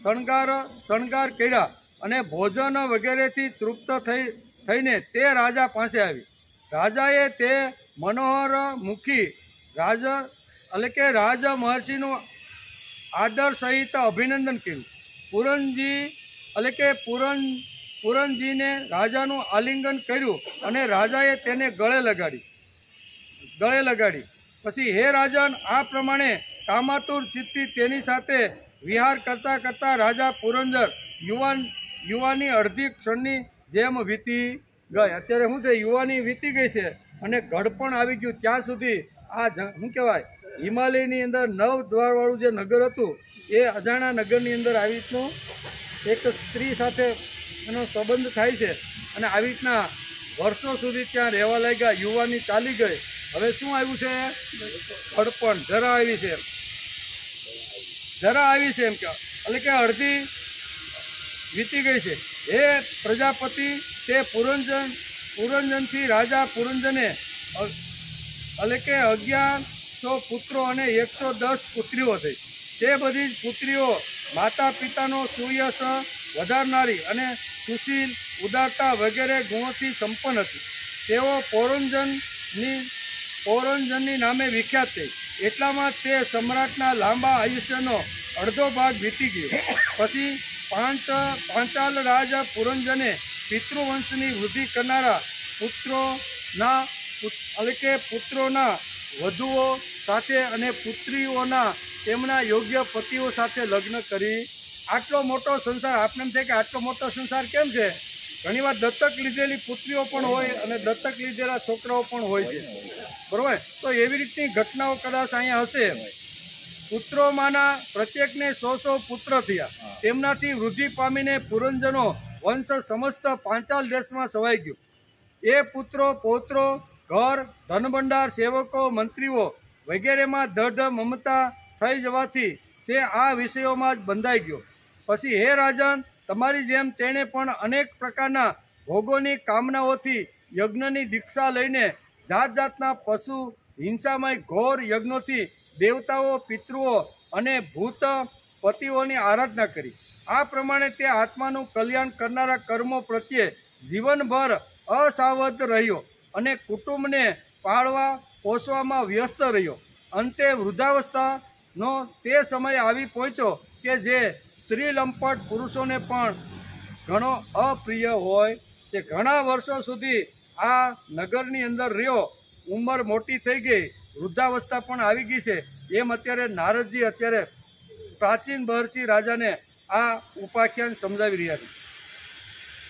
શણગાર કર્યા અને ભોજન વગેરેથી તૃપ્ત થઈને તે રાજા પાસે આવી. રાજાએ તે મનોહર મુખી એટલે કે રાજ મહર્ષિનું આદર સહિત અભિનંદન કર્યું. પુરંજીને રાજાનું આલિંગન કર્યું અને રાજાએ તેને ગળે લગાડી. પછી હે રાજન, આ પ્રમાણે કામાતુર ચિત્તી તેની સાથે વિહાર કરતા કરતા રાજા પુરંજર યુવાની અડધી ક્ષણની જેમ વીતી ગઈ. અત્યારે શું છે, યુવાની વીતી ગઈ છે અને ઘડપણ આવી ગયું. ત્યાં સુધી આ શું કહેવાય, હિમાલયની અંદર 9 દ્વારવાળું જે નગર હતું એ અજાણા નગરની અંદર આવી રીતનું એક સ્ત્રી સાથે એનો સંબંધ થાય છે અને આવી રીતના વર્ષો સુધી ત્યાં રહેવા લાગ્યા. યુવાની ચાલી ગઈ હવે શું આવ્યું છે? ખડપણ, જરા આવી છે, જરા આવી છે એમ કે, એટલે કે અડધી વીતી ગઈ છે. હે પ્રજાપતિ, તે પુરંજનથી રાજા પુરંજને એટલે કે 1100 પુત્રો અને 110 પુત્રીઓ થઈ. તે બધી જ પુત્રીઓ માતા પિતાનો સુયશ વધારનારી અને સુશીલ, ઉદારતા વગેરે ગુણોથી સંપન્ન હતી. તેઓ પૌરંજનની નામે વિખ્યાત થઈ. એટલામાં તે સમ્રાટના લાંબા આયુષ્યનો અડધો ભાગ વીતી ગયો. પછી પાંચાલ રાજ પુરંજને પિતૃવંશની વૃદ્ધિ કરનારા પુત્રોના વધુઓ સાથે અને પુત્રીઓના તેમના યોગ્ય પતિઓ સાથે લગ્ન કરી. આટલો મોટો સંસાર, આપણે એમ છે કે આટલો મોટો સંસાર કેમ છે? ઘણીવાર દત્તક લીધેલી પુત્રીઓ પણ હોય અને દત્તક લીધેલા છોકરાઓ પણ હોય છે, બરોબર? તો એવી રીતની ઘટનાઓ કદાચ અહીંયા હશે. પુત્રોમાંના પ્રત્યેકને 100 પુત્ર થયા. તેમનાથી વૃદ્ધિ પામીને પુરંજનો વંશ સમસ્ત પાંચાલ દેશમાં સવાઈ ગયો. એ પુત્રો પૌત્રો ઘર ધનભંડાર સેવકો મંત્રીઓ વગેરેમાં દઢ મમતા થઈ જવાથી તે આ વિષયોમાં જ બંધાઈ ગયો. પછી હે રાજન, તમારી જેમ તેણે પણ અનેક પ્રકારના ભોગોની કામનાઓથી યજ્ઞની દીક્ષા લઈને જાત જાતના પશુ હિંસામય ઘોર યજ્ઞોથી દેવતાઓ પિતૃઓ અને ભૂત પતિઓની આરાધના કરી. આ પ્રમાણે તે આત્માનું કલ્યાણ કરનારા કર્મો પ્રત્યે જીવનભર અસાવધ રહ્યો અને કુટુંબને પાળવા પોષવામાં વ્યસ્ત રહ્યો. અંતે વૃદ્ધાવસ્થાનો તે સમય આવી પહોંચ્યો કે જે સ્ત્રી લંપટ પુરુષોને પણ ઘણો અપ્રિય હોય. તે ઘણા વર્ષો સુધી આ નગરની અંદર રહ્યો. ઉંમર મોટી થઈ ગઈ, વૃદ્ધાવસ્થા પણ આવી ગઈ છે. એમ અત્યારે નારદજી અત્યારે પ્રાચીન બહર્ષિ રાજાને આ ઉપાખ્યાન સમજાવી રહ્યા છે.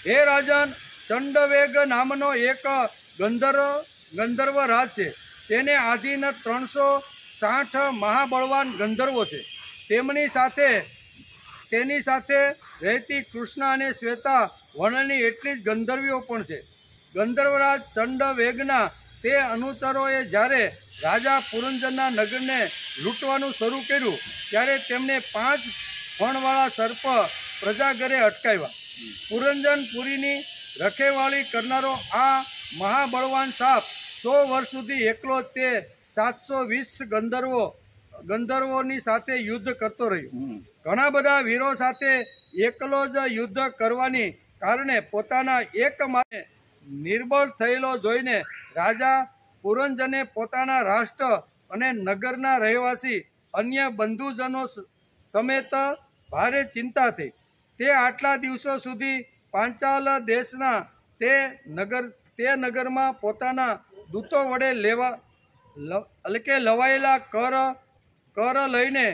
હે રાજન, ચંડવેગ નામનો એક ગંધર્વ રાજ છે. તેને આધીન 360 મહાબળવાન ગંધર્વો છે. તેની સાથે રહેતી કૃષ્ણ અને શ્વેતા વર્ણની એટલી જ ગંધર્વીઓ પણ છે. ગંધર્વરાજ ચંડવેગના તે અનુચરોએ જ્યારે રાજા પુરંજનના નગરને લૂંટવાનું શરૂ કર્યું ત્યારે તેમને 5 ફણવાળા સર્પ પ્રજાગરે અટકાવ્યા. પુરંજનપુરીની રખેવાળી કરનારો આ મહાબળવાન સાપ 100 વર્ષ સુધી એકલો તે 720 ગંધર્વોની સાથે યુદ્ધ કરતો રહ્યો. ઘણા બધા વીરો સાથે એકલો જ યુદ્ધ કરવાની કારણે પોતાના એકમાત્ર નિર્બળ થયેલો જોઈને રાજા પુરંજને પોતાના રાષ્ટ્ર અને નગરના રહેવાસી અન્ય બંધુજનો સમેત ભારે ચિંતા થઈ. તે આટલા દિવસો સુધી પાંચાલ દેશના તે નગરમાં પોતાના દૂતો વડે લવાયેલા કર લઈને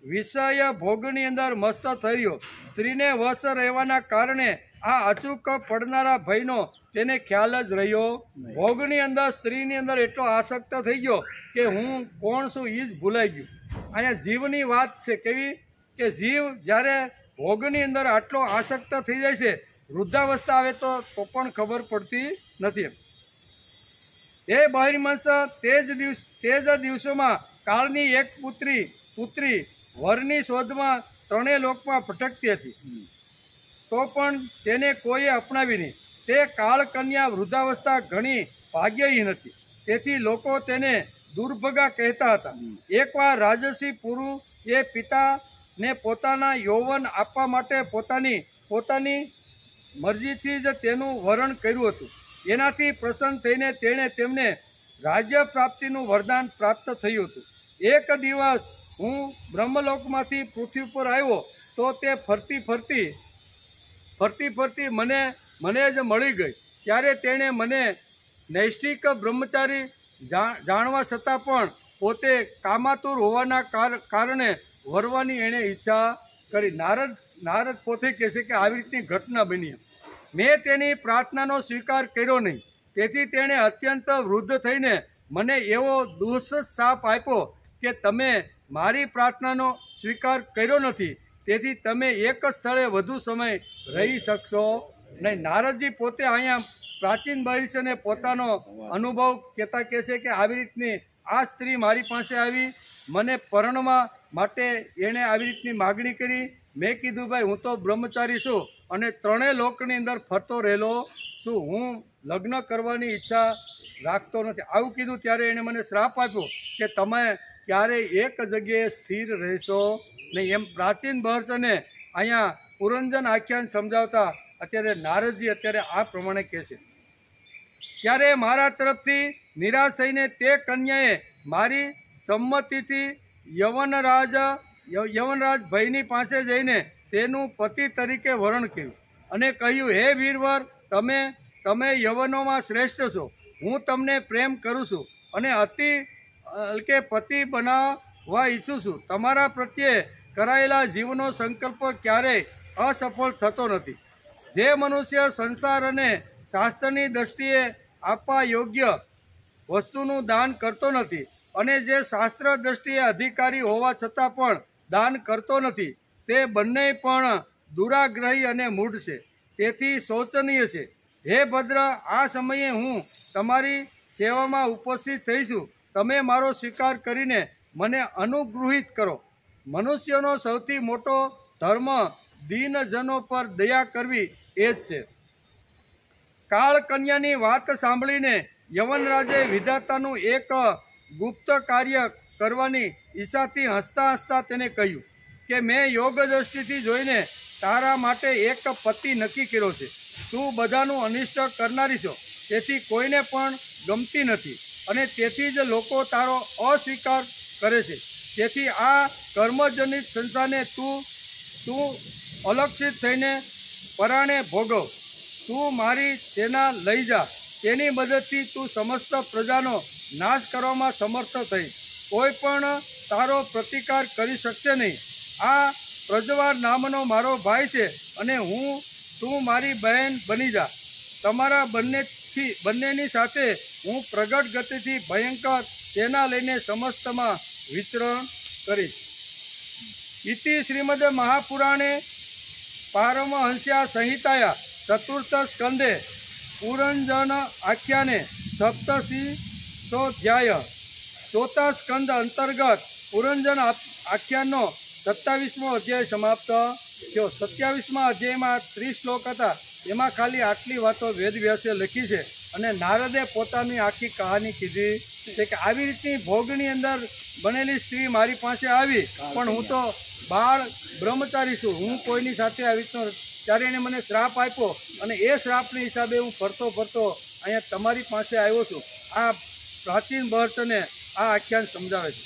વિષય ભોગની અંદર મસ્ત થયો. સ્ત્રીને વશ રહેવાના કારણે આ અચૂક પડનારા ભયનો તેને ખ્યાલ જ રહ્યો. ભોગની અંદર સ્ત્રીની અંદર એટલો આસક્ત થઈ ગયો કે હું કોણ છું એ જ ભૂલાઈ ગયું. અહીંયા જીવની વાત છે. કેવી કે જીવ જ્યારે ભોગની અંદર આટલો આસક્ત થઈ જાય છે, વૃદ્ધાવસ્થા આવે તો પણ ખબર પડતી નથી. એ બહિર્મંસ તે જ દિવસોમાં કાળની એક પુત્રી વરની શોધમાં 3 લોકમાં ભટકતી હતી, તો પણ તેને કોઈએ અપનાવી નહીં. તે કાળ કન્યા વૃદ્ધાવસ્થા ઘણી ભાગ્યહીન હતી, તેથી લોકો તેને દુર્ભગા કહેતા હતા. એકવાર રાજસી પુરુષે પિતાને પોતાના યૌવન આપવા માટે પોતાની મરજીથી જ તેનું વરણ કર્યું હતું. એનાથી પ્રસન્ન થઈને તેણે તેમને રાજ્ય પ્રાપ્તિનું વરદાન પ્રાપ્ત થયું હતું. એક દિવસ હું બ્રહ્મલોકમાંથી પૃથ્વી પર આવ્યો તો તે ફરતી ફરતી મને જ મળી ગઈ. ત્યારે તેણે મને નૈષ્ઠિક બ્રહ્મચારી જાણવા છતાં પણ પોતે કામાતુર હોવાના કારણે વરવાની એણે ઈચ્છા કરી. નારદ પોતે કહે છે કે આવી રીતની ઘટના બની. મેં તેની પ્રાર્થનાનો સ્વીકાર કર્યો નહીં, તેથી તેણે અત્યંત વૃદ્ધ થઈને મને એવો દુઃશાપ આપ્યો કે તમે મારી પ્રાર્થનાનો સ્વીકાર કર્યો નથી, તેથી તમે એક સ્થળે વધુ સમય રહી શકશો નહીં. નારદજી પોતે અહીંયા પ્રાચીન બહિર્ષને પોતાનો અનુભવ કહેતા કહે છે કે આવી રીતની આ સ્ત્રી મારી પાસે આવી, મને પરણવા માટે એણે આવી રીતની માગણી કરી. મેં કીધું ભાઈ હું તો બ્રહ્મચારી છું અને ત્રણેય લોકની અંદર ફરતો રહેલો છું, હું લગ્ન કરવાની ઈચ્છા રાખતો નથી. આવું કીધું ત્યારે એણે મને શ્રાપ આપ્યો કે તમે ક્યારેય એક જગ્યાએ સ્થિર રહેશો નહીં. એમ પ્રાચીન બહર્ષને અહીંયા પુરંજન આખ્યાન સમજાવતા અત્યારે નારદજી અત્યારે આ પ્રમાણે કહે છે. ત્યારે મારા તરફથી નિરાશ થઈને તે કન્યાએ મારી સંમતિથી યવનરાજ ભયની પાસે જઈને તેનું પતિ તરીકે વરણ કર્યું અને કહ્યું, હે વીરવર, તમે યવનોમાં શ્રેષ્ઠ છો, હું તમને પ્રેમ કરું છું અને પતિ બનાવવા ઈચ્છું છું. તમારા પ્રત્યે કરાયેલા જીવનો સંકલ્પ ક્યારેય અસફળ થતો નથી. જે મનુષ્ય સંસાર અને શાસ્ત્રની દ્રષ્ટિએ આપવા યોગ્ય વસ્તુનું દાન કરતો નથી અને જે શાસ્ત્ર દ્રષ્ટિએ અધિકારી હોવા છતાં પણ દાન કરતો નથી, તે બંને પણ દુરાગ્રહી અને મૂઢ છે. તેથી શોચનીય છે. હે ભદ્ર, આ સમયે હું તમારી સેવામાં ઉપસ્થિત થઈશું. તમે મારો સ્વીકાર કરીને મને અનુગૃહિત કરો. મનુષ્યનો સૌથી મોટો ધર્મ દીનજનો પર દયા કરવી એ જ છે. કાળ કન્યાની વાત સાંભળીને યવનરાજે વિધાતાનું એક ગુપ્ત કાર્ય કરવાની ઈચ્છાથી હસતા હસતા તેને કહ્યું કે મેં યોગ દ્રષ્ટિથી જોઈને તારા માટે એક પતિ નક્કી કર્યો છે. તું બધાનું અનિષ્ટ કરનારી છો, તેથી કોઈને પણ ગમતી નથી અને તેથી જ લોકો તારો અસ્વીકાર કરે છે. તેથી આ કર્મજનિત સંસારને તું અલક્ષિત થઈને પરાણે ભોગવ. તું મારી સેના લઈ જા, તેની મદદથી તું સમસ્ત પ્રજાનો નાશ કરવામાં સમર્થ થઈ. કોઈ પણ તારો પ્રતિકાર કરી શકશે નહીં. આ પ્રજવાર નામનો મારો ભાઈ છે અને તું મારી બહેન બની જા. તમારા બંનેની સાથે હું પ્રગટ ગતિથી ભયંકર સેના લઈને સમસ્તમાં વિચરણ કરીશ. ઇતિ શ્રીમદ મહાપુરાણે પારમહંસ્યા સંહિતાયા ચતુર્થ સ્કંદે પુરંજન આખ્યાને સપ્તશીશોધ્યાય. ચોથા સ્કંદ અંતર્ગત પુરંજન આખ્યાનનો 27મો અધ્યાય સમાપ્ત થયો. 27મા અધ્યાયમાં 30 શ્લોક હતા, એમાં ખાલી આટલી વાતો વેદવ્યાસે લખી છે અને નારદે પોતાની આખી કહાની કીધી છે કે આવી રીતની ભોગની અંદર બનેલી સ્ત્રી મારી પાસે આવી, પણ હું તો બાળ બ્રહ્મચારી છું, હું કોઈની સાથે આવી રીતનો, ત્યારે એણે મને શ્રાપ આપ્યો અને એ શ્રાપને હિસાબે હું ફરતો અહીંયા તમારી પાસે આવ્યો છું. આ પ્રાચીન બહર્ષને આ આખ્યાન સમજાવે છે.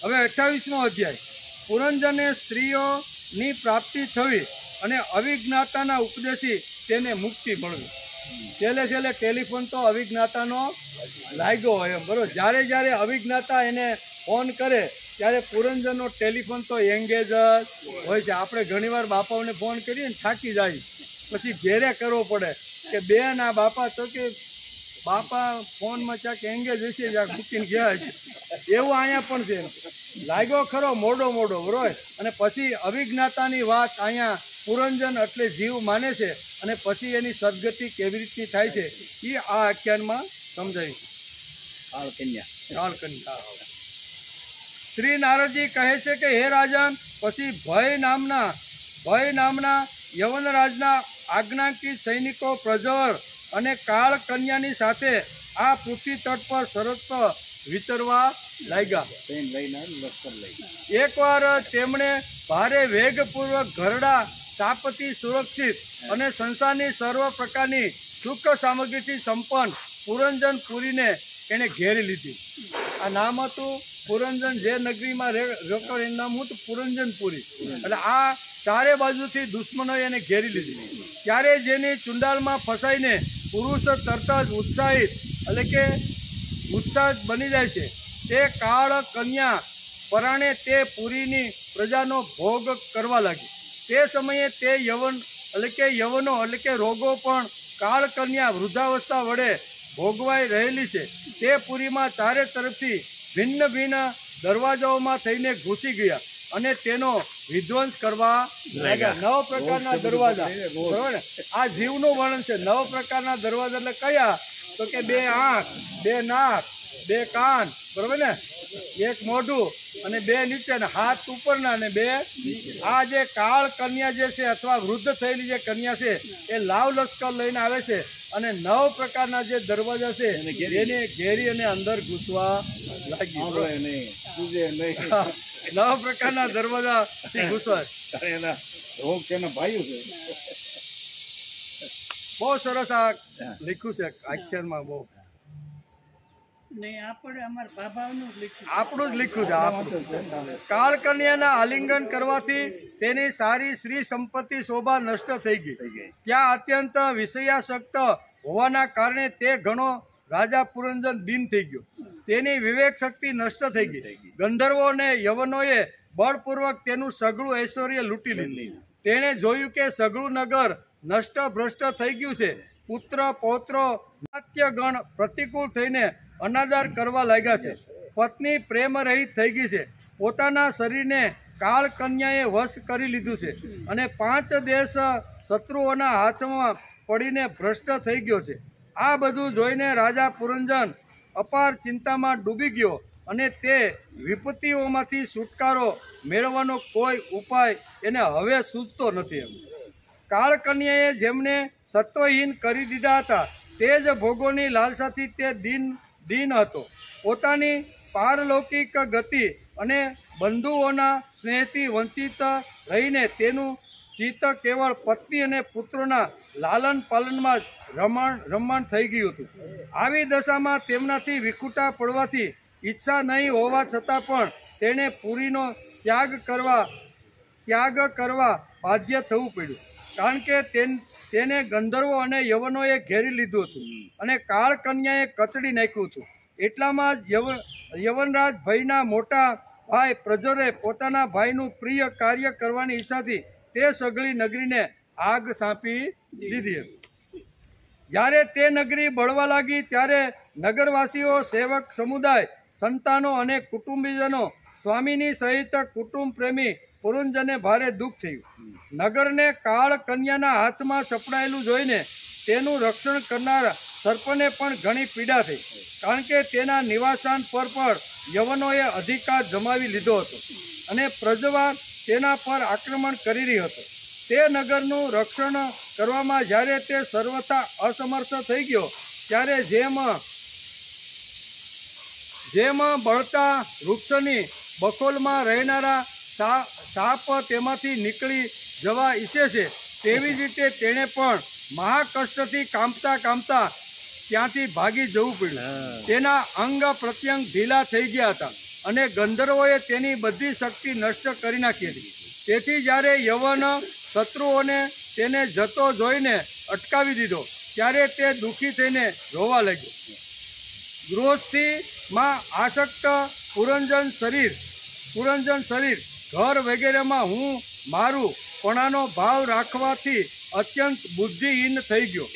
હવે 28મો અધ્યાય. પુરંજને સ્ત્રીઓની પ્રાપ્તિ થવી અને અવિજ્ઞાતાના ઉપદેશી તેને મુક્તિ મળવી. છેલ્લે ટેલિફોન તો અવિજ્ઞાતાનો લાગ્યો હોય એમ, બરોબર. જ્યારે અવિજ્ઞાતા એને ફોન કરે ત્યારે પુરંજનનો ટેલિફોન તો એંગેજ જ હોય છે. આપણે ઘણીવાર બાપાઓને ફોન કરીએ ને થાકી જાય, પછી ઘેરે કરવો પડે કે બેન આ બાપા, તો કે બાપા ફોનમાં ક્યાંક એંગેજ હશે, જ્યાં મૂકીને ગયા છે. એવું અહીંયા પણ છે. લાગ્યો ખરો મોડો બરોબર. અને પછી અવિજ્ઞાતાની વાત અહીંયા પુરંજન એટલે જીવ માને છે અને પછી એની સદગતિ કેવી રીતની થાય છે એ આ આખ્યાનમાં સમજાયું. કાળકન્યા. શ્રી નારદજી કહે છે કે હે રાજન, પછી ભય નામના યવનરાજના આજ્ઞાંકિત સૈનિકો પ્રજ્વર અને કાળ કન્યાની સાથે આ પૃથ્વી તટ પર સરસ વિચરવા લાગ્યા. એકવાર તેમણે ભારે વેગપૂર્વક ઘરડા સાપથી સુરક્ષિત અને સંસારની સર્વ પ્રકારની સુખ સામગ્રીથી સંપન્ન પુરંજનપુરીને એણે ઘેરી લીધી. આ નામ હતું પુરંજન. જે નગરીમાં રોકડ એનું નામ હતું પુરંજનપુરી. એટલે આ ચારે બાજુથી દુશ્મનોએ એને ઘેરી લીધી. ત્યારે જેની ચુંડાલમાં ફસાઈને પુરુષ તરત જ ઉત્સાહ બની જાય છે, તે કાળ કન્યા પરાણે તે પુરીની પ્રજાનો ભોગ કરવા લાગી. તે સમયે તે યવનો રોગો પણ કાળ કન્યા વૃદ્ધાવસ્થા વડે ભોગવાઈ રહેલી છે. તે પુરીમાં ચારે તરફથી ભિન્ન દરવાજાઓમાં થઈને ઘૂસી ગયા. અને તેનો વિધ્વંસ કરવા લાગ્યા. 9 પ્રકારના દરવાજા, બરોબર ને? આ જીવનું વર્ણન છે. 9 પ્રકારના દરવાજા એટલે કયા? તો કે 2 આંખ, 2 નાક, 2 કાન, બરોબર ને, 1 મોઢું અને 2 નીચે, હાથ ઉપરના અને 2. આ જે કાળ કન્યા જે છે અથવા વૃદ્ધ થયેલી જે કન્યા છે એ લાવ લશ્કર લઈને આવે છે અને 9 પ્રકારના જે દરવાજા છે એને ઘેરી અને અંદર ઘૂસવા લાગી. 9 પ્રકારના દરવાજા ઘૂસવા. બહુ સરસ આ લખ્યું છે આખ્યાનમાં. બહુ આપણું જ લખ્યું છે. કાળ કન્યાના આલિંગન કરવાથી તેની સારી શ્રી સંપત્તિ શોભા નષ્ટ થઈ ગઈ. ત્યાં અત્યંત વિષયાસક્ત હોવાના કારણે તે ઘણો રાજા પુરંજન દીન થઈ ગયો. તેની વિવેક શક્તિ નષ્ટ થઈ ગઈ. ગંધર્વો અને યવનોએ બળપૂર્વક તેનું સઘળું ઐશ્વર્ય લૂંટી લીધું. તેણે જોયું કે સઘળું નગર નષ્ટ ભ્રષ્ટ થઈ ગયું છે. પુત્ર પૌત્રો નાટ્યગણ પ્રતિકૂળ થઈને અનાદર કરવા લાગ્યા છે. પત્ની પ્રેમ રહિત થઈ ગઈ છે. પોતાના શરીરને કાળ કન્યાએ વશ કરી લીધું છે અને 5 દેશ શત્રુઓના હાથમાં પડીને ભ્રષ્ટ થઈ ગયો છે. આ બધું જોઈને રાજા પુરંજન અપાર ચિંતામાં ડૂબી ગયો અને તે વિપત્તિઓમાંથી છુટકારો મેળવવાનો કોઈ ઉપાય એને હવે સૂઝતો નથી. કાળ કન્યાએ જેમને સત્વહીન કરી દીધા હતા તે જ ભોગોની લાલસાથી તે દીન હતો. પોતાની પારલૌકિક ગતિ અને બંધુઓના સ્નેહથી વંચિત રહીને તેનું ચિત્ત કેવળ પત્ની અને પુત્રોના લાલન પાલનમાં રમણ થઈ ગયું હતું. આવી દશામાં તેમનાથી વિખૂટા પડવાથી ઈચ્છા નહીં હોવા છતાં પણ તેણે પુરીનો ત્યાગ કરવા બાધ્ય થવું પડ્યું. કારણ કે તેને ગંધર્વો અને યવનોએ ઘેરી લીધું હતું અને કાળ કન્યાએ કચડી નાખ્યું હતું. એટલામાં જ યવનરાજ ભયના મોટા ભાઈ પ્રજોરે પોતાના ભાઈનું પ્રિય કાર્ય કરવાની ઈચ્છાથી તે સઘળી નગરીને આગ સાંપી દીધી. જ્યારે તે નગરી બળવા લાગી ત્યારે નગરવાસીઓ, સેવક સમુદાય, સંતાનો અને કુટુંબીજનો સ્વામીની સહિત કુટુંબ પ્રેમી પુરંજને ભારે દુઃખ થયું. નગરને કાળ કન્યાના હાથમાં સપડાયેલું જોઈને તેનું રક્ષણ કરનાર સર્પને પણ ઘણી પીડા થઈ. કારણ કે તેના નિવાસસ્થાન પર પણ યવનોએ અધિકાર જમાવી લીધો હતો અને પ્રજવા તેના પર આક્રમણ કરી રહી હતો. તે નગરનું રક્ષણ કરવામાં જ્યારે તે સર્વથા અસમર્થ થઈ ગયો ત્યારે જેમ બળતા વૃક્ષની બખોલમાં રહેનારા સાપ તેમાંથી નીકળી જવા ઈચ્છે છે તેવી જ રીતે તેણે પણ મહાકષ્ટથી કાંપતા ત્યાંથી ભાગી જવું પડ્યું. તેના અંગ પ્રત્યંગ ઢીલા થઈ ગયા હતા અને ગંધર્વોએ તેની બધી શક્તિ નષ્ટ કરી નાખી હતી. તેથી જ્યારે યવન શત્રુઓને તેને જતો જોઈને અટકાવી દીધો ત્યારે તે દુઃખી થઈને રોવા લાગ્યો. ગૃહસ્થીમાં આસક્ત પુરંજન શરીર ઘર વગેરેમાં હું મારું પણાનો ભાવ રાખવાથી અત્યંત બુદ્ધિહીન થઈ ગયો.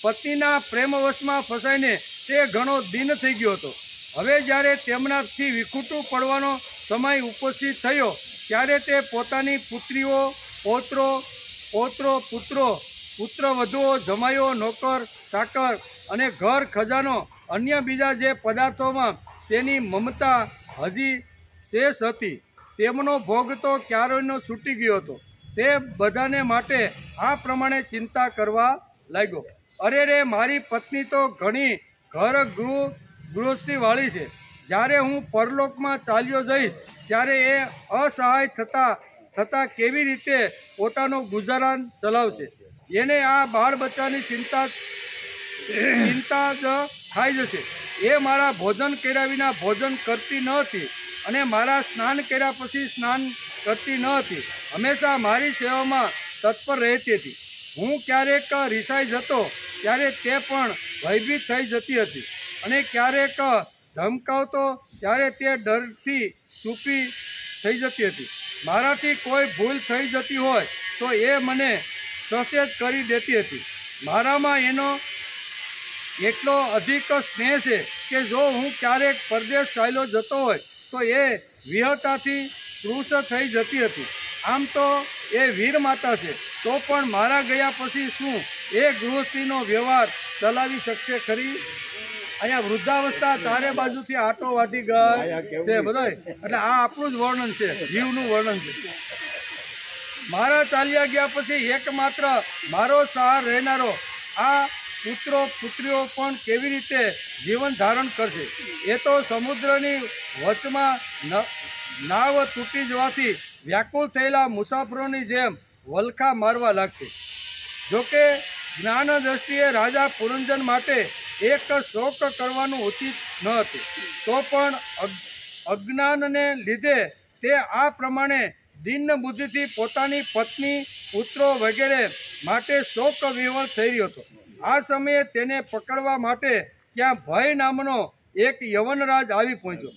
પત્નીના પ્રેમવશમાં ફસાઈને તે ઘણો દીન થઈ ગયો હતો. હવે જ્યારે તેમનાથી વિખૂટું પડવાનો સમય ઉપસ્થિત થયો ત્યારે તે પોતાની પુત્રીઓ, પુત્રવધુઓ, જમાઈઓ, નોકર ચાકર અને ઘર ખજાનો અન્ય બીજા જે પદાર્થોમાં તેની મમતા હજી શેષ હતી તેમનો ભોગ તો ક્યારેયનો છૂટી ગયો હતો. તે બધાને માટે આ પ્રમાણે ચિંતા કરવા લાગ્યો. અરે રે, મારી પત્ની તો ઘણી ગૃહસ્થીવાળી છે. જ્યારે હું પરલોકમાં ચાલ્યો જઈશ ત્યારે એ અસહાય થતા કેવી રીતે પોતાનું ગુજરાન ચલાવશે? એને આ બાળ બચ્ચાની ચિંતા જ ખાઈ જશે. એ મારા ભોજન કર્યા વિના ભોજન કરતી ન હતી અને મારા સ્નાન કર્યા પછી સ્નાન કરતી ન હતી. હંમેશા મારી સેવામાં તત્પર રહેતી હતી. હું ક્યારેક રિસાઈ જતો ત્યારે તે પણ ભયભીત થઈ જતી હતી અને ક્યારેક ધમકાવતો ત્યારે તે ડરથી ચૂપી થઈ જતી હતી. મારાથી કોઈ ભૂલ થઈ જતી હોય તો એ મને સચેત કરી દેતી હતી. મારામાં એનો એટલો અધિક સ્નેહ છે કે જો હું ક્યારેક પરદેશ ચાલ્યો જતો હોય તો એ વિહતાથી કૃશ થઈ જતી હતી। આમ તો એ વીર માતા છે, તો પણ મારા ગયા પછી શું એ ગૃહસ્થીનો વ્યવહાર ચલાવી શકશે ખરી? અહીંયા વૃદ્ધાવસ્થા ચારે બાજુથી આટો વાટી ગઈ છે બધાય, એટલે આ આપણું જ વર્ણન છે, જીવનું વર્ણન છે। મારા ચાલ્યા ગયા પછી એકમાત્ર મારો સહાર રહેનારો આ પુત્રો પુત્રીઓ પણ કેવી રીતે જીવન ધારણ કરશે? એ તો સમુદ્રની વચમાં નાવ તૂટી જવાથી વ્યાકુળ થયેલા મુસાફરોની જેમ વલખા મારવા લાગશે। જોકે જ્ઞાન દ્રષ્ટિએ રાજા પુરંજન માટે એક શોક કરવાનું ઉચિત ન હતું, તો પણ અજ્ઞાનને લીધે તે આ પ્રમાણે દિન બુદ્ધિથી પોતાની પત્ની પુત્રો વગેરે માટે શોક વિહવળ થઈ રહ્યો હતો। આ સમયે તેને પકડવા માટે ત્યાં ભય નામનો એક યવનરાજ આવી પહોંચ્યો।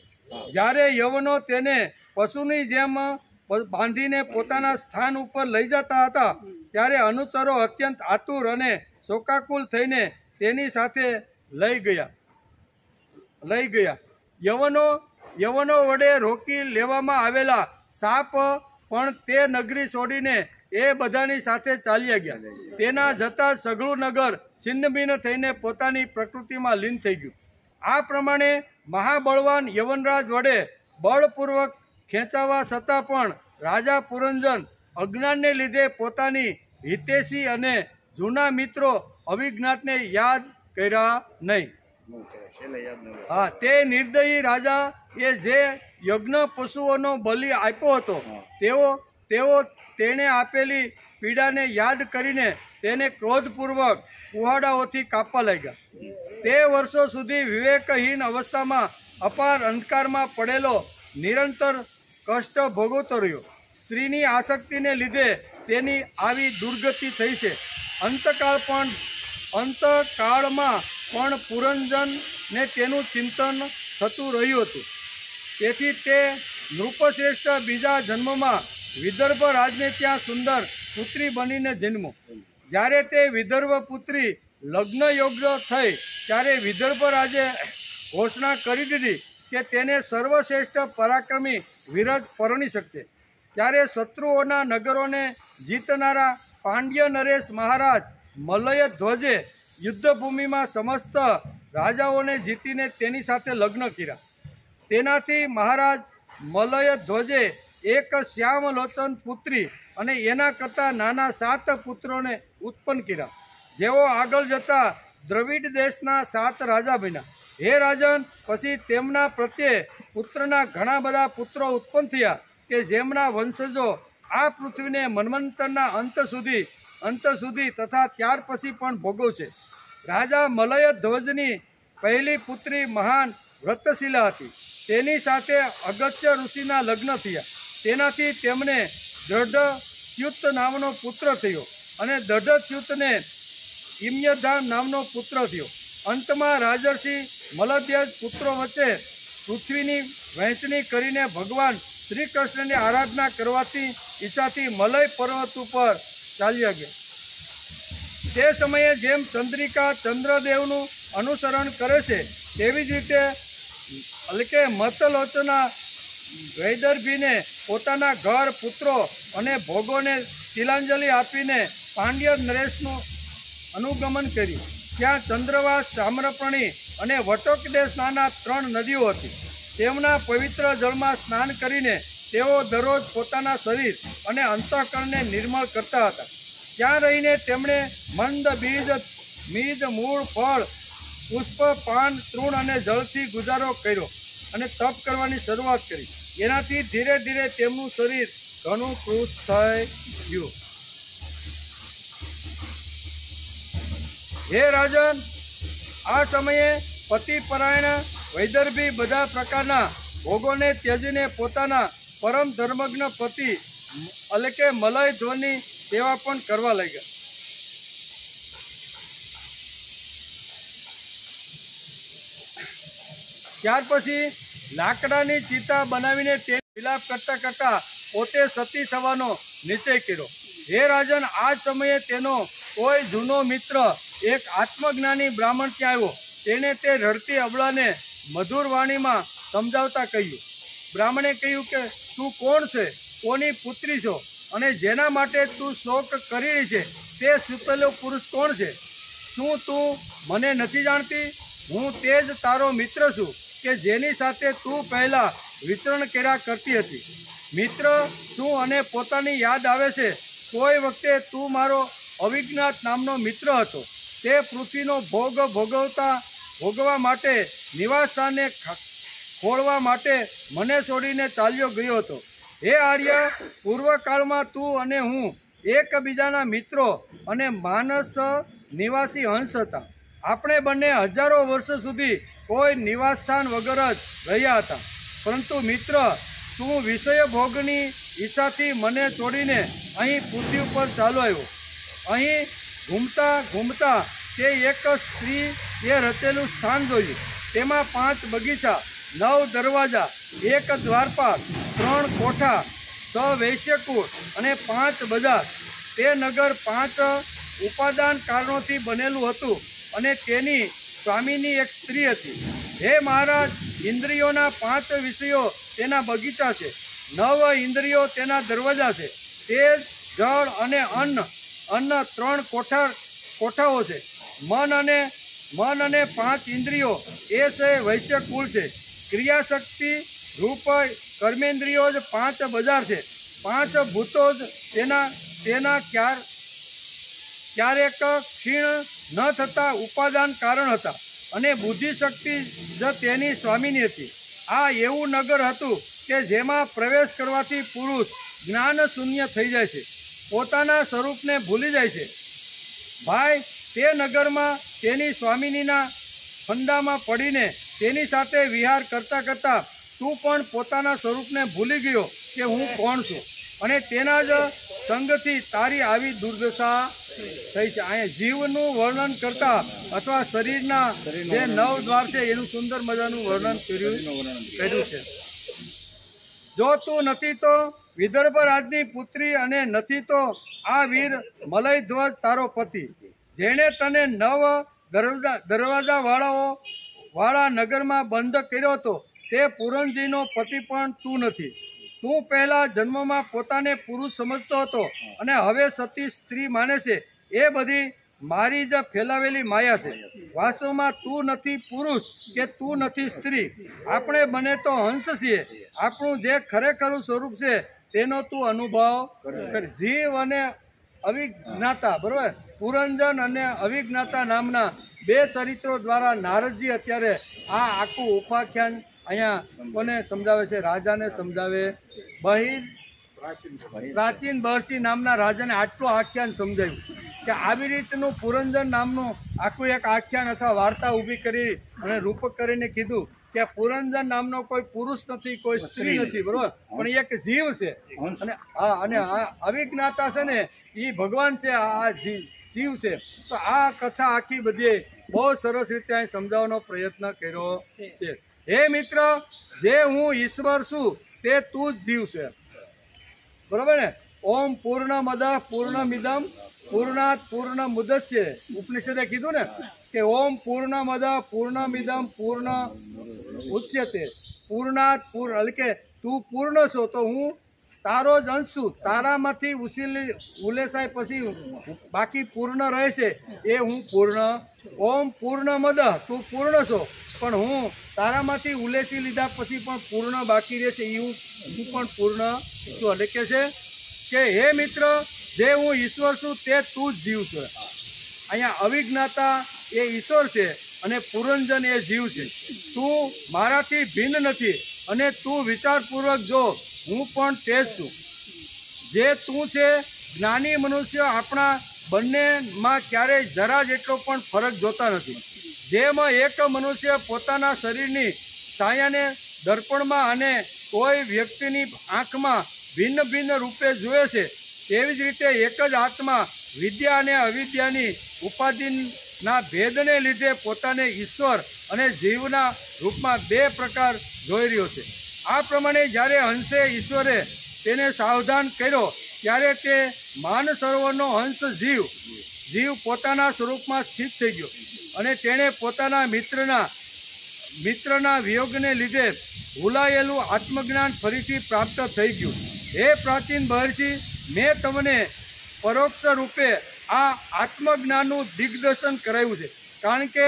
જ્યારે યવનો તેને પશુની જેમ બાંધીને પોતાના સ્થાન ઉપર લઈ જતા હતા, ત્યારે અનુચરો અત્યંત આતુર અને શોકાકુલ થઈને તેની સાથે લઈ ગયા। યવનો વડે રોકી લેવામાં આવેલા સાપ પણ તે નગરી છોડીને એ બધાની સાથે ચાલ્યા ગયા। તેના જતાં સઘળું નગર છિન્નભિન્ન થઈને પોતાની પ્રકૃતિમાં લીન થઈ ગયું। આ પ્રમાણે મહાબળવાન યવનરાજ વડે બળપૂર્વક ખેંચાવા છતાં પણ રાજા પુરંજન અજ્ઞાનને લીધે પોતાની હિતેશી અને જૂના મિત્રો અવિજ્ઞાતને યાદ કર્યા નહીં। હા, તે નિર્દયી રાજા એ જે યજ્ઞ પશુઓનો બલિ આપ્યો હતો, તેઓ તેણે આપેલી પીડાને યાદ કરીને તેને ક્રોધપૂર્વક કુહાડાઓથી કાપવા લાગ્યા। તે વર્ષો સુધી વિવેકહીન અવસ્થામાં અપાર અંધકારમાં પડેલો નિરંતર કષ્ટ ભોગવતો રહ્યો। સ્ત્રીની આસક્તિને લીધે તેની આવી દુર્ગતિ થઈ છે। અંતકાળમાં પણ પુરંજનને તેનું ચિંતન થતું રહ્યું હતું। તેથી તે નૃપશ્રેષ્ઠ બીજા જન્મમાં વિદર્ભ રાજને ત્યાં સુંદર પુત્રી બનીને જન્મો। જ્યારે તે વિદર્ભ પુત્રી લગ્ન યોગ્ય થઈ, ત્યારે વિદર્ભ રાજે ઘોષણા કરી દીધી કે તેને સર્વશ્રેષ્ઠ પરાક્રમી વિરજ પરણી શકશે। ત્યારે શત્રુઓના નગરોને જીતનારા પાંડ્ય નરેશ મહારાજ મલય ધ્વજે યુદ્ધભૂમિમાં સમસ્ત રાજાઓને જીતીને તેની સાથે લગ્ન કર્યા। તેનાથી મહારાજ મલય ધ્વજે એક શ્યામલોચન પુત્રી અને એના કરતાં નાના 7 પુત્રોને ઉત્પન્ન કર્યા, જેઓ આગળ જતા દ્રવિડ દેશના 7 રાજા બન્યા। હે રાજન, પછી તેમના પ્રત્યે પુત્રના ઘણા બધા પુત્રો ઉત્પન્ન થયા કે જેમના વંશજો આ પૃથ્વીને મન્વંતરના અંત સુધી તથા ત્યાર પછી પણ ભોગવશે। રાજા મલય ધ્વજની પહેલી પુત્રી મહાન વ્રતશીલા હતી। તેની સાથે અગસ્ત્ય ઋષિના લગ્ન થયા। તેનાથી તેમને દઢચ્યુત નામનો પુત્ર થયો અને દઢચ્યુતને ઇમ્યધામ નામનો પુત્ર થયો। અંતમાં રાજર્ષિ મલદ્યજ પુત્રો વચ્ચે પૃથ્વીની વહેંચણી કરીને ભગવાન શ્રી કૃષ્ણની આરાધના કરવાથી ઈચ્છાથી મલય પર્વત ઉપર ચાલ્યા ગયા। તે સમયે જેમ ચંદ્રિકા ચંદ્રદેવનું અનુસરણ કરે છે, તેવી જ રીતે એટલે મતલોચના વૈદર્ભીને પોતાના ઘર, પુત્રો અને ભોગોને તિલાંજલિ આપીને પાંડ્ય નરેશનું અનુગમન કર્યું। ત્યાં ચંદ્રવાસ, તામ્રપર્ણી અને વટોકદેશ નાના 3 નદીઓ હતી। તેમના પવિત્ર જળમાં સ્નાન કરીને તેઓ દરરોજ પોતાના શરીર અને અંતઃકરણને નિર્મળ કરતા હતા। ત્યાં રહીને તેમણે મંદ બીજ, મૂળ, ફળ, પુષ્પ, પાન, તૃણ અને જળથી ગુજારો કર્યો અને તપ કરવાની શરૂઆત કરી। એનાથી ધીરે ધીરે તેમનું શરીર ઘણું કૃશ થઈ ગયું। હે રાજન, આ સમયે પતિપરાયણ વૈદર્ભી બધા પ્રકારના ભોગોને ત્યજીને પોતાના પરમ ધર્મજ્ઞ પતિ એટલે કે મલય ધ્વજની સેવા પણ કરવા લાગ્યા। ત્યાર પછી લાકડાની ચિતા બનાવીને તે વિલાપ કરતા કરતા પોતે સતી થવાનો નિશ્ચય કર્યો। હે રાજન, આ સમયે તેનો કોઈ જૂનો મિત્ર એક આત્મજ્ઞાની બ્રાહ્મણ ત્યાં આવ્યો। તેણે તે રડતી અબળાને મધુર વાણીમાં સમજાવતા કહ્યું, બ્રાહ્મણે કહ્યું કે તું કોણ છે, કોની પુત્રી છો, અને જેના માટે તું શોક કરી રહી છે તે સુતેલો પુરુષ કોણ છે? શું તું મને નથી જાણતી? હું તે જ તારો મિત્ર છું કે જેની સાથે તું પહેલાં વિચરણ કર્યા કરતી હતી. મિત્ર શું અને પોતાની યાદ આવે છે? કોઈ વખતે તું મારો અવિજ્ઞાત નામનો મિત્ર હતો. તે પૃથ્વીનો ભોગવા માટે નિવાસસ્થાને ખોળવા માટે મને છોડીને ચાલ્યો ગયો હતો. હે આર્ય, પૂર્વકાળમાં તું અને હું એકબીજાના મિત્રો અને માનસ નિવાસી હંસ હતા. આપણે બંને હજારો વર્ષ સુધી કોઈ નિવાસસ્થાન વગર જ રહ્યા હતા. પરંતુ મિત્ર, તું વિષય ભોગની ઈચ્છાથી મને છોડીને અહીં પૃથ્વી ઉપર ચાલ્યો આવ્યો. અહીં ઘૂમતા ઘૂમતા તે એક સ્ત્રીએ રચેલું સ્થાન જોયું. તેમાં 5 બગીચા, 9 દરવાજા, 1 દ્વારપાલ, 3 કોઠા, 6 વૈશ્યકુળ અને 5 બજાર. તે નગર 5 ઉપાદાન કારણોથી બનેલું હતું અને તેની સ્વામીની એક સ્ત્રી હતી. હે મહારાજ, ઇન્દ્રિયોના 5 વિષયો તેના બગીચા છે, 9 ઇન્દ્રિયો તેના દરવાજા છે. તેજ, જળ અને અન્ન 3 કોઠાઓ છે. મન અને 5 ઇન્દ્રિયો એ છે વૈશ્ય કુળ છે. ક્રિયાશક્તિ રૂપ કર્મેન્દ્રિયો જ 5 બજાર છે. 5 ભૂતો જ તેના ક્યારેક ક્ષીણ ન થતા ઉપાદાન કારણ હતા અને બુદ્ધિશક્તિ જ તેની સ્વામીની હતી. આ એવું નગર હતું કે જેમાં પ્રવેશ કરવાથી પુરુષ જ્ઞાન શૂન્ય થઈ જાય છે, પોતાના સ્વરૂપને ભૂલી જાય છે. ભાઈ, તે નગરમાં તેની સ્વામિનીના ફંદામાં પડીને તેની સાથે વિહાર કરતાં કરતાં તું પણ પોતાના સ્વરૂપને ભૂલી ગયો કે હું કોણ છું, અને તેના જ સંગથી તારી આવી દુર્દશા થઈ છે. અહીંયા જીવનું વર્ણન કરતા અથવા શરીરના જે 9 દ્વાર છે એનું સુંદર મજાનું વર્ણન કર્યું છે. જો તું નથી તો વિદર્ભ રાજની પુત્રી અને નથી તો આ વીર મલય ધ્વજ તારો પતિ, જેણે તને 9 દરવાજા નગરમાં બંધ કર્યો હતો, તે પુરંજીનો પતિ પણ તું નથી. તું પહેલા જન્મમાં પોતાને પુરુષ સમજતો હતો અને હવે સતી સ્ત્રી માને છે. એ બધી મારી જ ફેલાવેલી માયા છે. વાસ્તવમાં તું નથી પુરુષ કે તું નથી સ્ત્રી. આપણે બંને તો હંસ છીએ. આપણું જે ખરેખરું સ્વરૂપ છે તેનો તું અનુભવ કર. જીવ અને અવિજ્ઞાતા, બરોબર, પુરંજન અને અવિજ્ઞાતા નામના 2 ચરિત્રો દ્વારા નારદજી અત્યારે આ આખું ઉપાખ્યાન અહીંયા કોને સમજાવે છે? રાજાને સમજાવે. પ્રાચીન બહર્ષિ નામના રાજાને આટલું આખ્યાન સમજાયું કે આવી રીતનું પુરંજન નામનું આખું એક આખ્યાન અથવા વાર્તા ઊભી કરી અને રૂપક કરીને કીધું કે પુરંજન નામનો કોઈ પુરુષ નથી, કોઈ સ્ત્રી નથી, બરોબર, પણ એક જીવ છે. અને અવિજ્ઞાતા છે ને એ ભગવાન છે, આ જીવ છે. તો આ કથા આખી બધી બહુ સરસ રીતે અહીં સમજાવવાનો પ્રયત્ન કર્યો છે. હે મિત્ર, જે હું ઈશ્વર છું તે તું જ જીવ છે, બરોબર ને? ઓમ પૂર્ણમદ પૂર્ણમિદમ પૂર્ણાત પૂર્ણમુદચ્ય. ઉપનિષદે કીધું ને કે ઓમ પૂર્ણમદ પૂર્ણમિદમ પૂર્ણ ઉચ્યતે. પૂર્ણાત એટલે કે તું પૂર્ણ છો તો હું તારો જ અંશ છું. તારામાંથી ઉલેસાય પછી બાકી પૂર્ણ રહે છે એ હું પૂર્ણ. ઓમ પૂર્ણમદ, તું પૂર્ણ છો પણ હું તારામાંથી ઉલેસી લીધા પછી પણ પૂર્ણ બાકી રહે છે, એ હું પણ પૂર્ણ છું. એટલે કે છે કે હે મિત્ર, જે હું ઈશ્વર છું તે તું જ જીવ છે. અહીંયા અવિજ્ઞાતા એ ઈશ્વર છે અને પુરંજન એ જીવ છે. તું મારાથી ભિન્ન નથી અને તું વિચારપૂર્વક જો, હું પણ તે જ છું. જે તું છે, જ્ઞાની મનુષ્ય આપણા બંનેમાં ક્યારેય જરા જેટલો પણ ફરક જોતા નથી. જેમાં એક મનુષ્ય પોતાના શરીરની છાયાને દર્પણમાં અને કોઈ વ્યક્તિની આંખમાં ભિન્ન ભિન્ન રૂપે જુએ છે, તેવી જ રીતે એક જ આત્મા વિદ્યા અને અવિદ્યાની ઉપાધિના ભેદને લીધે પોતાને ઈશ્વર અને જીવના રૂપમાં 2 પ્રકાર જોઈ રહ્યો છે. આ પ્રમાણે જ્યારે હંસે ઈશ્વરે તેને સાવધાન કર્યો ત્યારે તે માન સરોવરનો હંસ જીવ પોતાના સ્વરૂપમાં સ્થિત થઈ ગયો અને તેણે પોતાના મિત્રના વિયોગને લીધે ભૂલાયેલું આત્મજ્ઞાન ફરીથી પ્રાપ્ત થઈ ગયું. હે પ્રાચીન મહર્ષિ, મેં તમને પરોક્ષ રૂપે આ આત્મજ્ઞાનનું દિગ્દર્શન કરાવ્યું છે, કારણ કે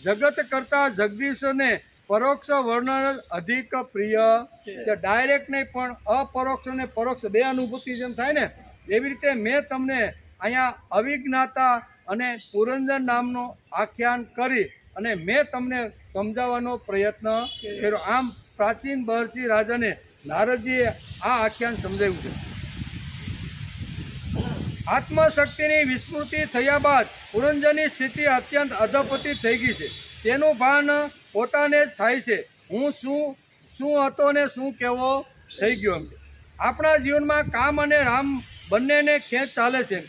જગત કરતાં જગદીશને પરોક્ષ વર્ણન અધિક પ્રિય છે. ડાયરેક્ટ નહીં પણ અપરોક્ષ અને પરોક્ષ બે અનુભૂતિ જેમ થાય ને એવી રીતે મેં તમને અહીંયા અવિજ્ઞાતા અને પુરંજન નામનો આખ્યાન કરી અને મેં તમને સમજાવવાનો પ્રયત્ન કર્યો. આમ પ્રાચીન મહર્ષિ રાજાને નારદજીએ આ આખ્યાન સમજાવ્યું છે. આત્મશક્તિની વિસ્મૃતિ થયા બાદ પુરંજનની સ્થિતિ અત્યંત અધપતિ થઈ ગઈ છે. તેનું ભાન પોતાને જ થાય છે. હું શું હતો ને શું કેવો થઈ ગયો. આપણા જીવનમાં કામ અને રામ બંનેને ખેંચ ચાલે છે.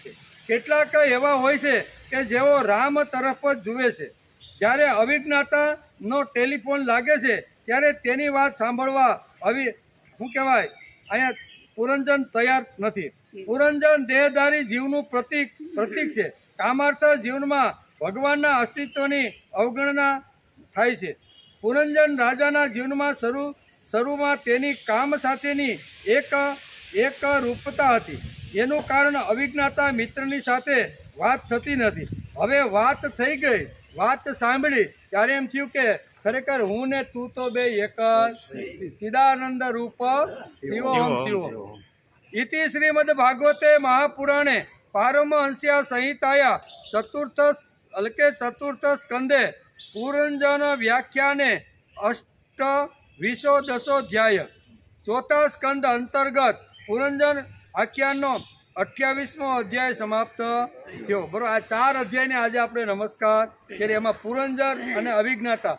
કેટલાક એવા હોય છે કે જેઓ રામ તરફ જ જુએ છે. જ્યારે અવિજ્ઞાતાનો ટેલિફોન લાગે છે ત્યારે તેની વાત સાંભળવા શું કહેવાય અહીંયા પુરંજન તૈયાર નથી. પુરંજન દેહધારી જીવનું પ્રતીક છે. કામાર્થ જીવનમાં ભગવાનના અસ્તિત્વની અવગણના થાય છે. પુરંજન રાજાના જીવનમાં શરૂમાં તેની કામ સાથેની એક રૂપતા હતી. એનું કારણ અવિજ્ઞાતા મિત્રની સાથે વાત થતી નથી. હવે વાત થઈ ગઈ, વાત સાંભળી ત્યારે એમ થયું કે ખરેખર હું ને તું તો બે એક ચિદાનંદ રૂપ શિવોહમ શિવો. ઇતિ શ્રીમદ ભાગવતે મહાપુરાણે પારમહંસ્યા સંહિતાયા ચતુર્થ સ્કંદે પુરંજન વ્યાખ્યાને 28 ચોથા સ્કંદ અંતર્ગત પુરંજન આખ્યાનનો 28મો અધ્યાય સમાપ્ત થયો. બરોબર, આ 4 અધ્યાયને આજે આપણે નમસ્કાર કરીએ. એમાં પુરંજન અને અવિજ્ઞાતા